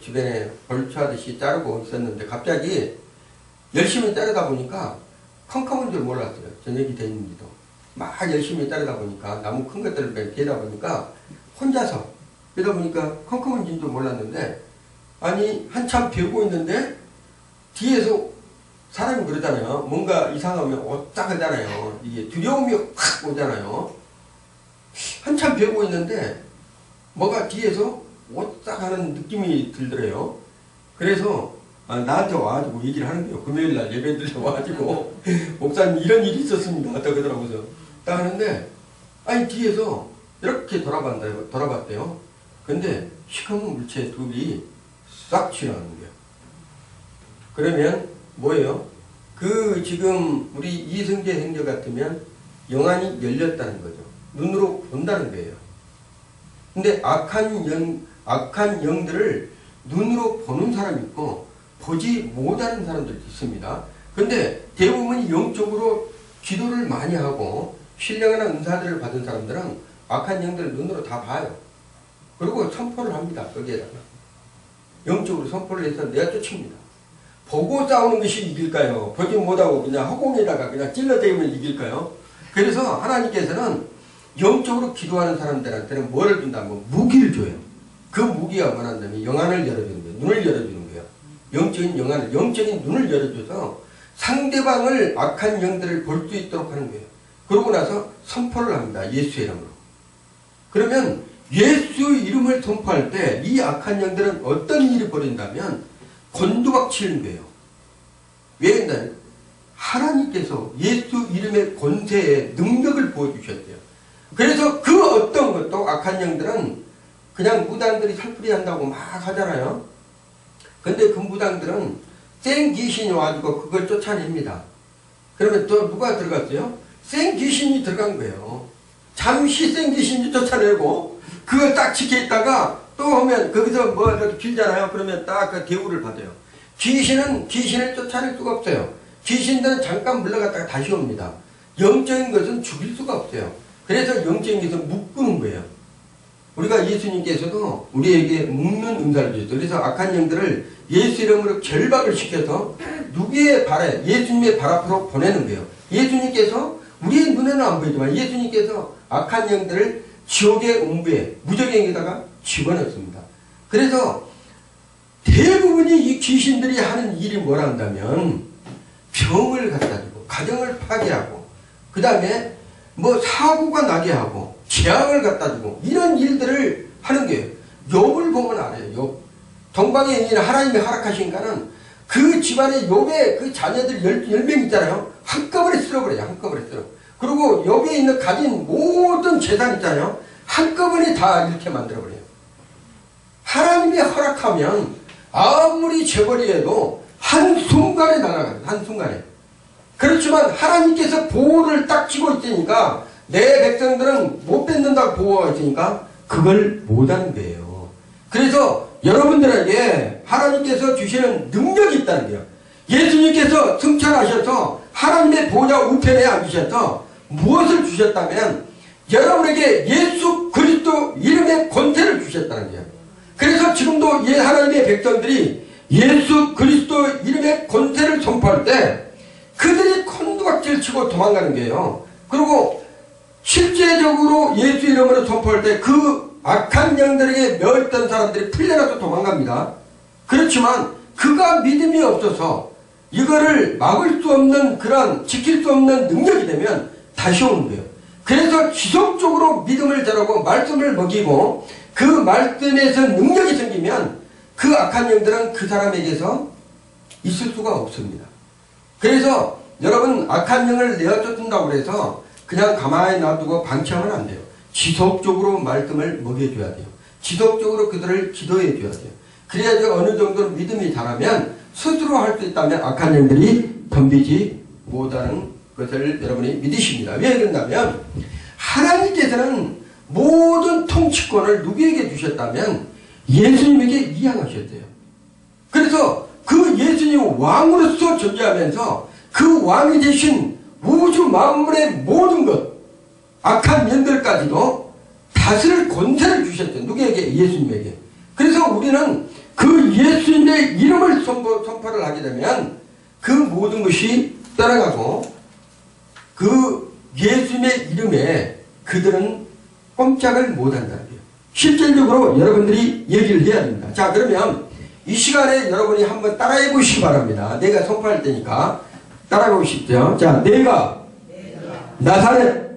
주변에 벌초하듯이 자르고 있었는데 갑자기 열심히 자르다 보니까 컴컴한 줄 몰랐어요. 저녁이 됐는지도. 막 열심히 자르다 보니까 나무 큰 것들을 베다 보니까 혼자서 그러다 보니까 컴컴한 줄 몰랐는데 아니 한참 배우고 있는데 뒤에서 사람이 그러잖아요. 뭔가 이상하면 오싹 하잖아요. 이게 두려움이 확 오잖아요. 한참 배우고 있는데 뭐가 뒤에서 오싹 하는 느낌이 들더래요. 그래서 나한테 와가지고 얘기를 하는 거예요. 금요일날 예배드려 와가지고 목사님 이런 일이 있었습니다. 딱 그러더라고요. 딱 하는데 아니 뒤에서 이렇게 돌아봤대요. 근데 시커먼 물체 둘이 싹 지나가는 거예요. 그러면 뭐예요? 그 지금 우리 이승재 형제 같으면 영안이 열렸다는 거죠. 눈으로 본다는 거예요. 근데 악한 영들을 눈으로 보는 사람이 있고 보지 못하는 사람들도 있습니다. 근데 대부분이 영적으로 기도를 많이 하고 신령한 은사들을 받은 사람들은 악한 영들을 눈으로 다 봐요. 그리고 선포를 합니다. 거기에다가 영적으로 선포를 해서 내가 쫓습니다. 보고 싸우는 것이 이길까요? 보지 못하고 그냥 허공에다가 그냥 찔러대면 이길까요? 그래서 하나님께서는 영적으로 기도하는 사람들한테는 뭐를 준다면 무기를 줘요. 그 무기가 뭐냐면 영안을 열어주는 거예요. 눈을 열어주는 거예요. 영적인 영안을, 영적인 눈을 열어줘서 상대방을 악한 영들을 볼 수 있도록 하는 거예요. 그러고 나서 선포를 합니다. 예수의 이름으로. 그러면 예수 이름을 선포할 때 이 악한 영들은 어떤 일이 벌어진다면 곤두박 치는 거예요. 왜 그러냐면 하나님께서 예수 이름의 권세의 능력을 보여주셨대요. 그래서 그 어떤 것도 악한 영들은 그냥 무당들이 살풀이 한다고 막 하잖아요. 근데 그 무당들은 생 귀신이 와가지고 그걸 쫓아냅니다. 그러면 또 누가 들어갔어요? 생 귀신이 들어간 거예요. 잠시 생 귀신이 쫓아내고 그걸 딱 지켜있다가 또 오면 거기서 뭐 이렇게 빌잖아요. 그러면 딱 그 대우를 받아요. 귀신은 귀신을 쫓아낼 수가 없어요. 귀신들은 잠깐 물러갔다가 다시 옵니다. 영적인 것은 죽일 수가 없어요. 그래서 영적인 것은 묶는 거예요. 우리가 예수님께서도 우리에게 묶는 은사를 주셨어요. 그래서 악한 영들을 예수 이름으로 결박을 시켜서 누구의 발에 예수님의 발 앞으로 보내는 거예요. 예수님께서 우리의 눈에는 안 보이지만 예수님께서 악한 영들을 지옥의 음부에 무적행에다가 집어넣습니다. 그래서 대부분이 이 귀신들이 하는 일이 뭐라 한다면 병을 갖다 주고 가정을 파괴하고 그 다음에 뭐 사고가 나게 하고 재앙을 갖다 주고 이런 일들을 하는 거예요. 욥을 보면 알아요. 욥. 동방의 영이나 하나님이 허락하신가는 그 집안의 욥의 그 자녀들 10명 있잖아요. 한꺼번에 쓸어버려요. 한꺼번에 쓸어. 그리고 욥에 있는 가진 모든 재산 있잖아요. 한꺼번에 다 이렇게 만들어버려요. 하나님이 허락하면 아무리 재벌이해도 한순간에 날아가요. 한순간에. 그렇지만 하나님께서 보호를 딱 쥐고 있으니까 내 백성들은 못 뺏는다고 보호가 있으니까 그걸 못하는 거예요. 그래서 여러분들에게 하나님께서 주시는 능력이 있다는 거예요. 예수님께서 승천하셔서 하나님의 보좌 우편에 앉으셔서 무엇을 주셨다면 여러분에게 예수 그리스도 이름의 권세를 주셨다는 거예요. 그래서 지금도 하나님의 백성들이 예수 그리스도 이름의 권세를 선포할 때 그들이 콘두박질 치고 도망가는 거예요. 그리고 실제적으로 예수 이름으로 선포할 때 그 악한 영들에게 매어있던 사람들이 풀려나서 도망갑니다. 그렇지만 그가 믿음이 없어서 이거를 막을 수 없는 그런 지킬 수 없는 능력이 되면 다시 오는 거예요. 그래서 지속적으로 믿음을 자라고 말씀을 먹이고 그 말씀에서 능력이 생기면 그 악한 영들은 그 사람에게서 있을 수가 없습니다. 그래서 여러분 악한 영을 내어 쫓는다고 해서 그냥 가만히 놔두고 방치하면 안 돼요. 지속적으로 말씀을 먹여줘야 돼요. 지속적으로 그들을 기도해 줘야 돼요. 그래야지 어느 정도 믿음이 자라면 스스로 할 수 있다면 악한 영들이 덤비지 못하는 것을 여러분이 믿으십니다. 왜 그런다면 하나님께서는 모든 통치권을 누구에게 주셨다면 예수님에게 이양하셨대요. 그래서 그 예수님 왕으로서 존재하면서 그 왕이 되신 우주 만물의 모든 것 악한 년들까지도 다스릴 권세를 주셨어요. 누구에게? 예수님에게. 그래서 우리는 그 예수님의 이름을 선포를 하게 되면 그 모든 것이 떠나가고 그 예수님의 이름에 그들은 꼼짝을 못한다는 거예요. 실질적으로 여러분들이 얘기를 해야 됩니다. 자, 그러면 이 시간에 여러분이 한번 따라해 보시기 바랍니다. 내가 선포할 테니까 따라해 보십시오. 자, 내가 나사렛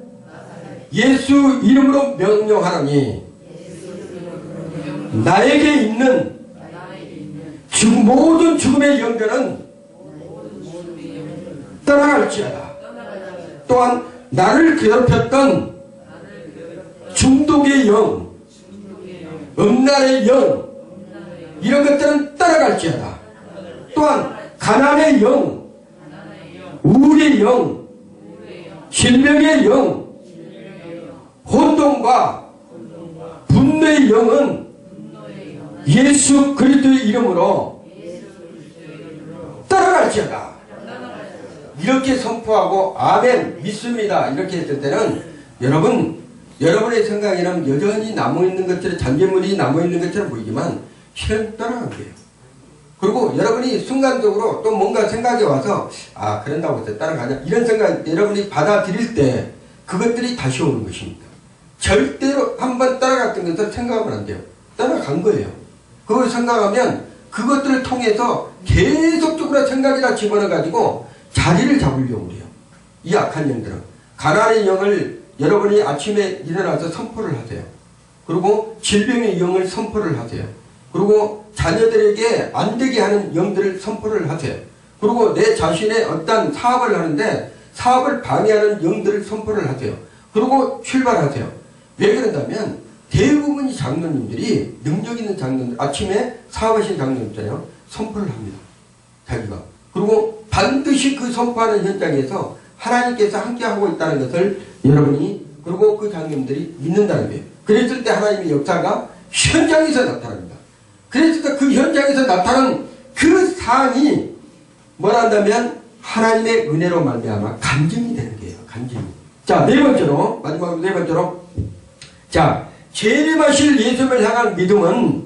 예수 이름으로 명령하노니 나에게 있는 모든 죽음의 영들은 떠나갈지어다. 또한 나를 괴롭혔던 중독의 영, 음란의 영, 이런 것들은 떠나갈지어다. 또한 가난의 영, 우울의 영, 질병의 영, 혼돈과 분노의 영은 예수 그리스도의 이름으로 떠나갈지어다. 이렇게 선포하고 아멘 믿습니다. 이렇게 했을 때는 여러분의 생각에는 여전히 남아있는 것처럼 잔재물이 남아있는 것처럼 보이지만 실은 떠나간 거예요. 그리고 여러분이 순간적으로 또 뭔가 생각이 와서 아 그런다고 해서 따라가냐 이런 생각 여러분이 받아들일 때 그것들이 다시 오는 것입니다. 절대로 한번 따라갔던 것을 생각하면 안 돼요. 따라간 거예요. 그걸 생각하면 그것들을 통해서 계속적으로 생각이나 집어넣어가지고 자리를 잡으려고 그래요. 이 악한 영들은. 가난의 영을 여러분이 아침에 일어나서 선포를 하세요. 그리고 질병의 영을 선포를 하세요. 그리고 자녀들에게 안 되게 하는 영들을 선포를 하세요. 그리고 내 자신의 어떤 사업을 하는데 사업을 방해하는 영들을 선포를 하세요. 그리고 출발하세요. 왜 그런다면 대부분의 장로님들이 능력 있는 장로님들, 아침에 사업하신 장로님 있잖아요. 선포를 합니다. 자기가. 그리고 반드시 그 선포하는 현장에서 하나님께서 함께하고 있다는 것을 여러분이, 그리고 그 장로님들이 믿는다는 거예요. 그랬을 때 하나님의 역사가 현장에서 나타납니다. 그랬을 때 그 현장에서 나타난 그 사항이 뭐라 한다면 하나님의 은혜로 말미암아 간증이 되는 거예요. 간증이. 자, 네 번째로, 마지막으로 네 번째로, 자, 재림하실 예수님을 향한 믿음은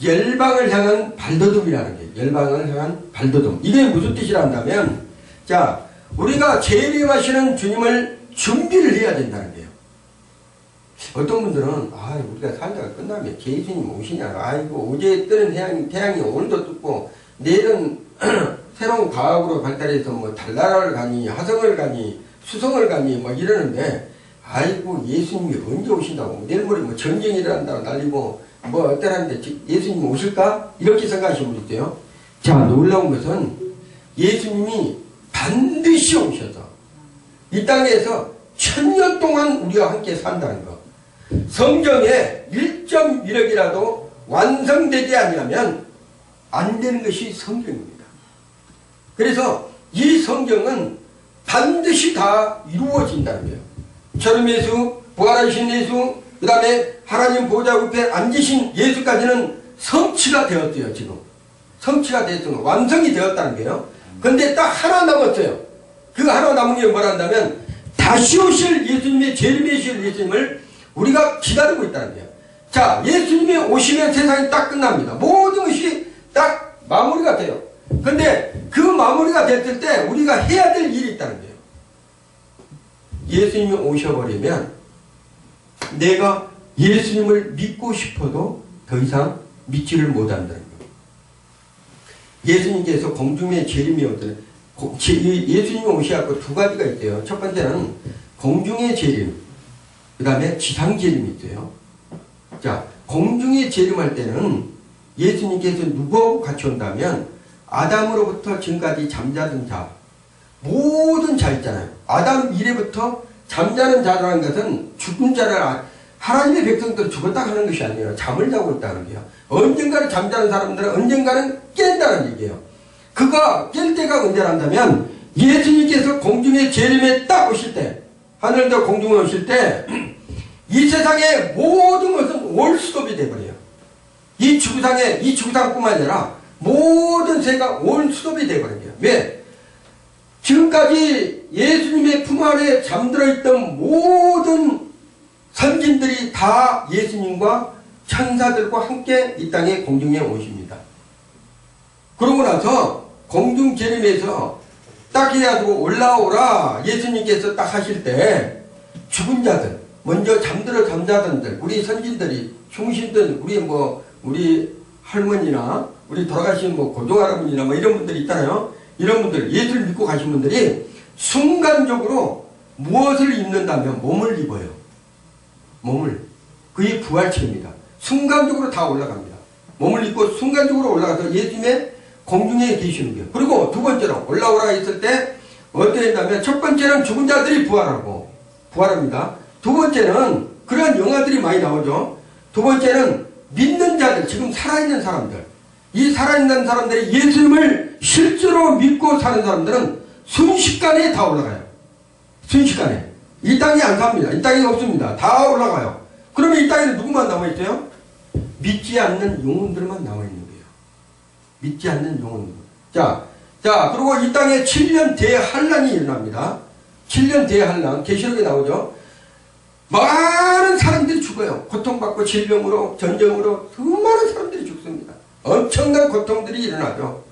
열방을 향한 발돋움이라는 거예요. 열방을 향한 발돋움. 이게 무슨 뜻이라 한다면, 자, 우리가 재림하시는 주님을 준비를 해야 된다는 거예요. 어떤 분들은 우리가 살다가 끝나면 예수님 오시냐, 아이고 어제 뜨는 태양이 오늘도 뜨고 내일은 새로운 과학으로 발달해서 뭐 달나라를 가니 화성을 가니 수성을 가니 뭐 이러는데, 아이고 예수님이 언제 오신다고, 내일 모레 뭐 전쟁이 일어난다고 난리고 뭐 어떠한데 예수님이 오실까 이렇게 생각하시는 분 있어요. 자, 놀라운 것은 예수님이 반드시 오셔서 이 땅에서 1000년 동안 우리와 함께 산다는 것. 성경에 1.1억이라도 완성되지 아니하면 안 되는 것이 성경입니다. 그래서 이 성경은 반드시 다 이루어진다는 거예요. 처음 예수, 부활하신 예수, 그 다음에 하나님 보좌 옆에 앉으신 예수까지는 성취가 되었어요. 지금 성취가 됐어요. 완성이 되었다는 거예요. 근데 딱 하나 남았어요. 그 하나 남은 게 뭐라 한다면 다시 오실 예수님의 재림하실 예수님을 우리가 기다리고 있다는 거예요. 자, 예수님이 오시면 세상이 딱 끝납니다. 모든 것이 딱 마무리가 돼요. 근데 그 마무리가 됐을 때 우리가 해야 될 일이 있다는 거예요. 예수님이 오셔버리면 내가 예수님을 믿고 싶어도 더 이상 믿지를 못한다는 거예요. 예수님께서 공중의 재림이 오더니 예수님이 오셔갖고 두 가지가 있대요. 첫 번째는 공중의 재림, 그 다음에 지상 재림이 있어요. 자, 공중의 재림할 때는 예수님께서 누구하고 같이 온다면 아담으로부터 지금까지 잠자던 자, 모든 자 있잖아요. 아담 이래부터 잠자는 자라는 것은 죽은 자를, 하나님의 백성들은 죽었다 하는 것이 아니에요. 잠을 자고 있다는 거예요. 언젠가는 잠자는 사람들은 언젠가는 깬다는 얘기예요. 그가 깰 때가 언제란다면 예수님께서 공중의 재림에 딱 오실 때, 하늘도 공중에 오실 때 이 세상의 모든 것은 올스톱이 되어버려요. 이 지구상뿐만 아니라 모든 새가 올스톱이 되어버려요. 왜? 지금까지 예수님의 품 안에 잠들어 있던 모든 선진들이 다 예수님과 천사들과 함께 이 땅에 공중에 오십니다. 그러고 나서 공중 재림에서 딱 해가지고 올라오라 예수님께서 딱 하실 때 죽은 자들, 먼저 잠자던들, 우리 선진들이, 충신들, 우리 할머니나 우리 돌아가신 고종할아버지나 이런 분들이 있잖아요. 이런 분들, 예수를 믿고 가신 분들이 순간적으로 무엇을 입는다면 몸을 입어요. 몸을. 그게 부활체입니다. 순간적으로 다 올라갑니다. 몸을 입고 순간적으로 올라가서 예수님의 공중에 계시는 거예요. 그리고 두 번째로 올라오라 했을 때 어떻게 했냐면 첫 번째는 죽은 자들이 부활합니다. 두 번째는 그런 영화들이 많이 나오죠. 두 번째는 믿는 자들, 지금 살아있는 사람들, 이 살아있는 사람들이 예수님을 실제로 믿고 사는 사람들은 순식간에 다 올라가요. 순식간에. 이 땅에 안 삽니다. 이 땅에 없습니다. 다 올라가요. 그러면 이 땅에는 누구만 남아있어요? 믿지 않는 영혼들만 남아있는 거예요. 믿지 않는 영혼들. 자, 그리고 이 땅에 7년 대환란이 일어납니다. 7년 대환란, 계시록에 나오죠. 많은 사람들이 죽어요. 고통받고 질병으로, 전쟁으로 수많은 사람들이 죽습니다. 엄청난 고통들이 일어나죠.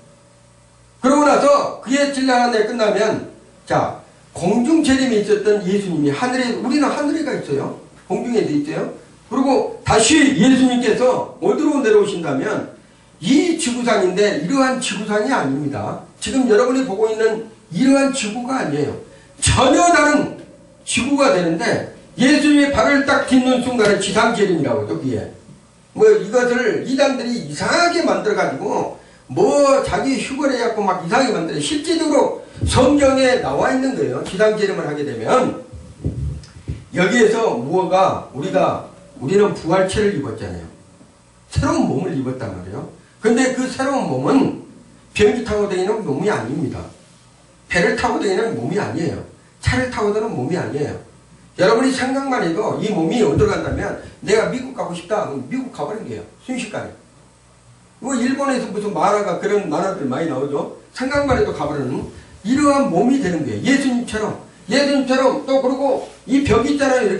그러고 나서 그의 질량한해 끝나면, 자, 공중 재림이 있었던 예수님이 하늘에, 우리는 하늘에 가 있어요. 공중에도 있어요. 그리고 다시 예수님께서 어디로 내려오신다면 이 지구상인데 이러한 지구상이 아닙니다. 지금 여러분이 보고 있는 이러한 지구가 아니에요. 전혀 다른 지구가 되는데 예수님의 발을 딱 딛는 순간에 지상재림이라고 또 그게 뭐 이것을 이단들이 이상하게 만들어가지고 뭐 자기 휴거를 해갖고 막 이상하게 만들어. 실제적으로 성경에 나와 있는 거예요. 지상재림을 하게 되면 여기에서 무엇가 우리는 부활체를 입었잖아요. 새로운 몸을 입었단 말이에요. 근데 그 새로운 몸은 비행기 타고 다니는 몸이 아닙니다. 배를 타고 다니는 몸이 아니에요. 차를 타고 다니는 몸이 아니에요. 여러분이 생각만 해도 이 몸이 어디로 간다면 내가 미국 가고 싶다. 그럼 미국 가버린 거예요. 순식간에. 뭐 일본에서 무슨 만화가 그런 만화들 많이 나오죠. 생각만 해도 가버리는 이러한 몸이 되는 거예요. 예수님처럼 또 그리고 이 벽 있잖아요.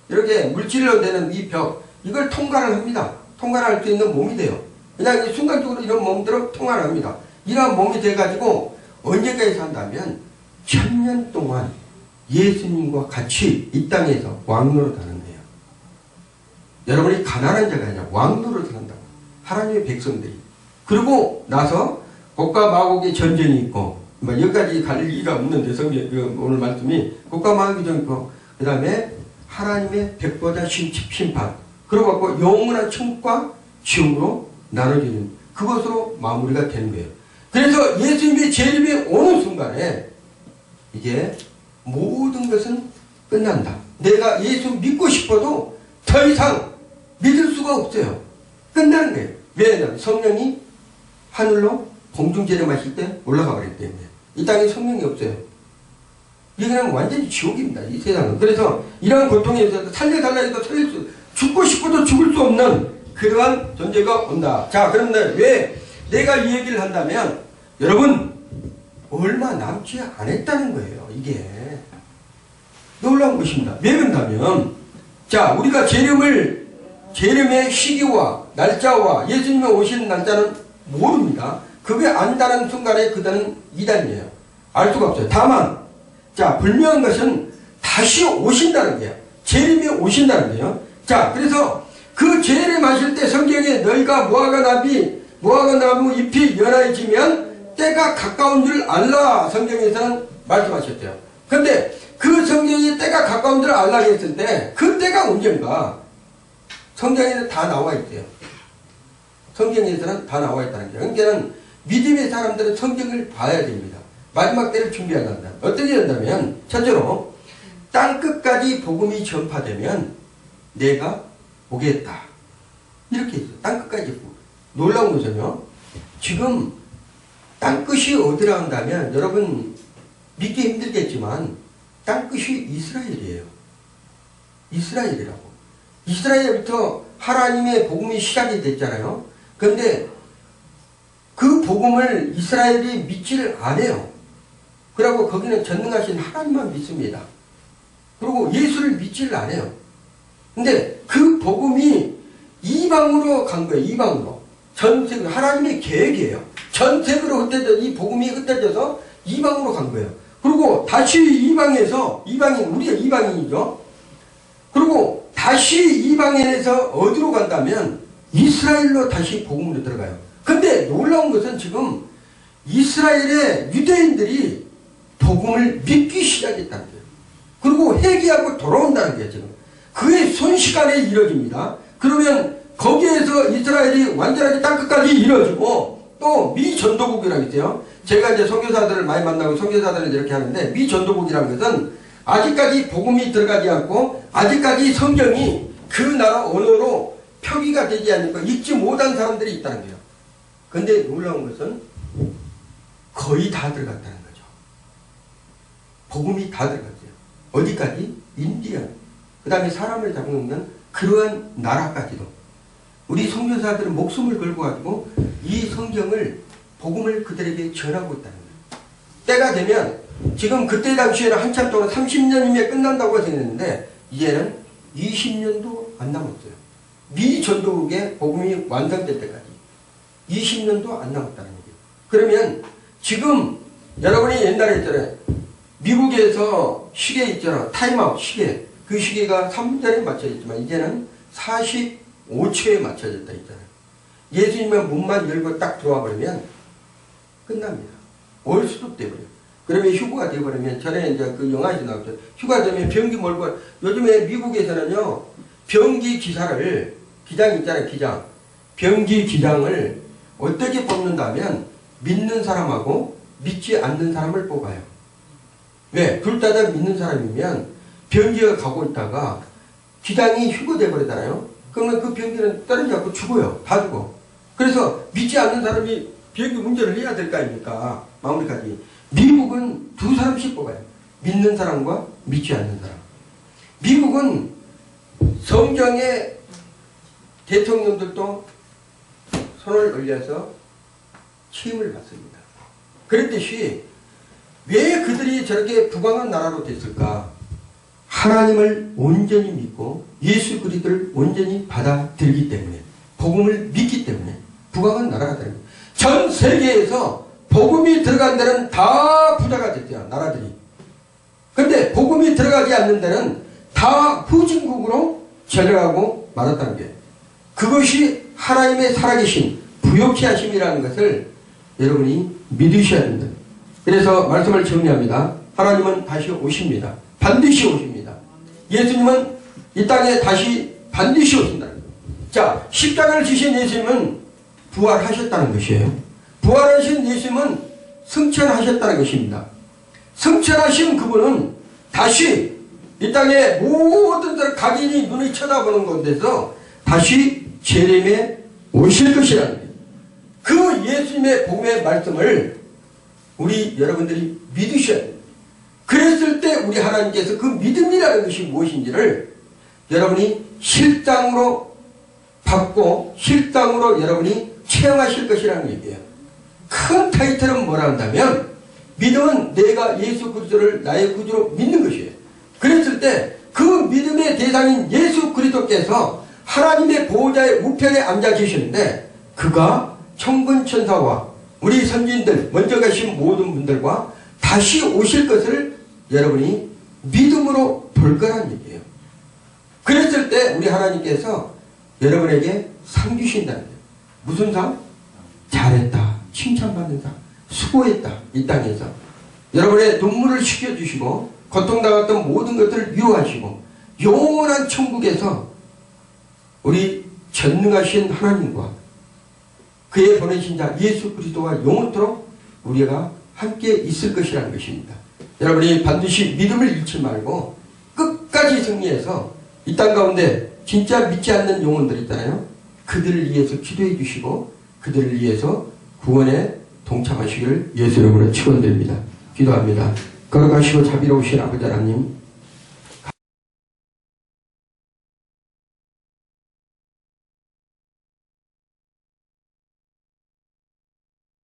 이렇게 물질로 되는 이 벽 이걸 통과를 합니다. 통과를 할 수 있는 몸이 돼요. 그냥 순간적으로 이런 몸들을 통과를 합니다. 이러한 몸이 돼가지고 언제까지 산다면 1000년 동안 예수님과 같이 이 땅에서 왕노릇 하는 거예요. 여러분이 가난한 자가 아니라 왕노릇을 한다고. 하나님의 백성들이. 그리고 나서 곡과 마곡의 전쟁이 있고 여기까지 갈 리가 없는데 성경 오늘 말씀이 곡과 마곡의 전쟁이 있고 그 다음에 하나님의 백보자 심판 그러고 갖고 영원한 천국과 지옥으로 나눠지는 그것으로 마무리가 되는 거예요. 그래서 예수님의 재림이 오는 순간에 이제 모든 것은 끝난다. 내가 예수 믿고 싶어도 더 이상 믿을 수가 없어요. 끝나는 거예요. 왜냐하면 성령이 하늘로 공중 재림하실 때 올라가 버리기 때문에 이 땅에 성령이 없어요. 이거는 완전히 지옥입니다. 이 세상은. 그래서 이러한 고통에서 살려달라 해도 살릴 수 죽고 싶어도 죽을 수 없는 그러한 존재가 온다. 자, 그런데 왜 내가 이 얘기를 한다면 여러분 얼마 남지 않았다는 거예요. 이게 놀라운 것입니다. 왜 그런다면 자 우리가 재림의 시기와 날짜와 예수님이 오시는 날짜는 모릅니다. 그게 안다는 순간에 그들은 이단이에요. 알 수가 없어요. 다만 자 분명한 것은 다시 오신다는 거예요. 재림이 오신다는 거예요. 자 그래서 그 재림하실 때 성경에 너희가 무화과나무 잎이 연하여지면 때가 가까운 줄 알라 성경에서는 말씀하셨대요. 근데 그 성경이 때가 가까운 줄 알라 했을 때 그 때가 언젠가 성경에는 다 나와 있대요. 성경에서는 다 나와 있다는 거예요. 그러니까 믿음의 사람들은 성경을 봐야 됩니다. 마지막 때를 준비한다. 어떻게 된다면 첫째로 땅끝까지 복음이 전파되면 내가 오겠다. 이렇게 있어요. 땅끝까지. 놀라운 것은요. 지금 땅끝이 어디라 한다면 여러분 믿기 힘들겠지만 땅끝이 이스라엘이에요. 이스라엘이라고. 이스라엘부터 하나님의 복음이 시작이 됐잖아요. 그런데 그 복음을 이스라엘이 믿지를 않아요. 그리고 거기는 전능하신 하나님만 믿습니다. 그리고 예수를 믿지를 않아요. 근데 그 복음이 이방으로 간 거예요. 이방으로. 전 세계로. 하나님의 계획이에요. 전 세계로 흩어져, 이 복음이 흩어져서 이방으로 간 거예요. 그리고 다시 우리가 이방인이죠. 그리고 다시 이방인에서 어디로 간다면 이스라엘로 다시 복음으로 들어가요. 근데 놀라운 것은 지금 이스라엘의 유대인들이 복음을 믿기 시작했다는 거예요. 그리고 회개하고 돌아온다는 거예요. 지금 그의 순식간에 이루어집니다. 그러면 거기에서 이스라엘이 완전하게 땅끝까지 이루어지고 또 미전도국이라고 있어요. 제가 이제 선교사들을 많이 만나고 선교사들은 이렇게 하는데 미전도국이라는 것은 아직까지 복음이 들어가지 않고 아직까지 성경이 그 나라 언어로 표기가 되지 않으니까 읽지 못한 사람들이 있다는 거예요. 근데 놀라운 것은 거의 다 들어갔다는 거죠. 복음이 다 들어갔어요. 어디까지? 인디아. 그 다음에 사람을 잡는 그러한 나라까지도. 우리 선교사들은 목숨을 걸고 가지고 이 성경을 복음을 그들에게 전하고 있다는 거예요. 때가 되면 지금 그때 당시에는 한참 동안 30년이면 끝난다고 생각했는데 이제는 20년도 안 남았어요. 미전도국의 복음이 완성될 때까지 20년도 안 남았다는 거예요. 그러면 지금 여러분이 옛날에 있잖아요. 미국에서 시계 있잖아. 타임아웃 시계. 그 시계가 3분에 맞춰져 있지만 이제는 45초에 맞춰졌다 있잖아요. 예수님의 문만 열고 딱 들어와 버리면 끝납니다. 올 수도 돼버려요. 그러면 휴고가 되어버리면, 전에 이제 그 영화에서 나왔죠. 휴가 되면 변기 몰고, 요즘에 미국에서는요, 변기 기사를, 기장 있잖아요, 기장. 변기 기장을 어떻게 뽑는다면, 믿는 사람하고 믿지 않는 사람을 뽑아요. 왜? 둘 다 믿는 사람이면, 변기가 가고 있다가, 기장이 휴고돼 버리잖아요. 그러면 그 변기는 떨어져갖고 죽어요. 다 죽어. 그래서 믿지 않는 사람이 변기 운전을 해야 될 거 아닙니까? 마무리까지. 미국은 두 사람씩 뽑아요. 믿는 사람과 믿지 않는 사람. 미국은 성경의 대통령들도 손을 올려서 취임을 받습니다. 그랬듯이 왜 그들이 저렇게 부강한 나라로 됐을까? 하나님을 온전히 믿고 예수 그리스도를 온전히 받아들이기 때문에, 복음을 믿기 때문에 부강한 나라가 되는 거예요. 전 세계에서 복음이 들어간 데는 다 부자가 됐죠, 나라들이. 근데 복음이 들어가지 않는 데는 다 후진국으로 전락하고 말았다는 게, 그것이 하나님의 살아계신 부욕케 하심이라는 것을 여러분이 믿으셔야 됩니다. 그래서 말씀을 정리합니다. 하나님은 다시 오십니다. 반드시 오십니다. 예수님은 이 땅에 다시 반드시 오신다는 거예요. 자, 십자가를 지신 예수님은 부활하셨다는 것이에요. 부활하신 예수님은 승천하셨다는 것입니다. 승천하신 그분은 다시 이 땅에 모든 각인이 눈이 쳐다보는 곳에서 다시 재림에 오실 것이라는 거예요. 그 예수님의 복음의 말씀을 우리 여러분들이 믿으셔야 돼요. 그랬을 때 우리 하나님께서 그 믿음이라는 것이 무엇인지를 여러분이 실장으로 받고 실장으로 여러분이 체험하실 것이라는 얘기예요. 큰 타이틀은 뭐라 한다면, 믿음은 내가 예수 그리스도를 나의 구주로 믿는 것이에요. 그랬을 때 그 믿음의 대상인 예수 그리스도께서 하나님의 보호자의 우편에 앉아 계시는데, 그가 천군천사와 우리 선진들 먼저 가신 모든 분들과 다시 오실 것을 여러분이 믿음으로 볼 거란 얘기예요. 그랬을 때 우리 하나님께서 여러분에게 상 주신다는 거예요. 무슨 상? 잘했다, 칭찬받는 상, 수고했다. 이 땅에서 여러분의 눈물을 식혀주시고 고통당했던 모든 것들을 위로하시고 영원한 천국에서 우리 전능하신 하나님과 그의 보내신 자 예수 그리스도와 영원토록 우리가 함께 있을 것이라는 것입니다. 여러분이 반드시 믿음을 잃지 말고 끝까지 승리해서 이 땅 가운데 진짜 믿지 않는 영혼들 있잖아요. 그들을 위해서 기도해 주시고 그들을 위해서 구원에 동참하시기를 예수 이름으로 축원드립니다. 기도합니다. 걸어가시고 자비로우신 아버지 하나님,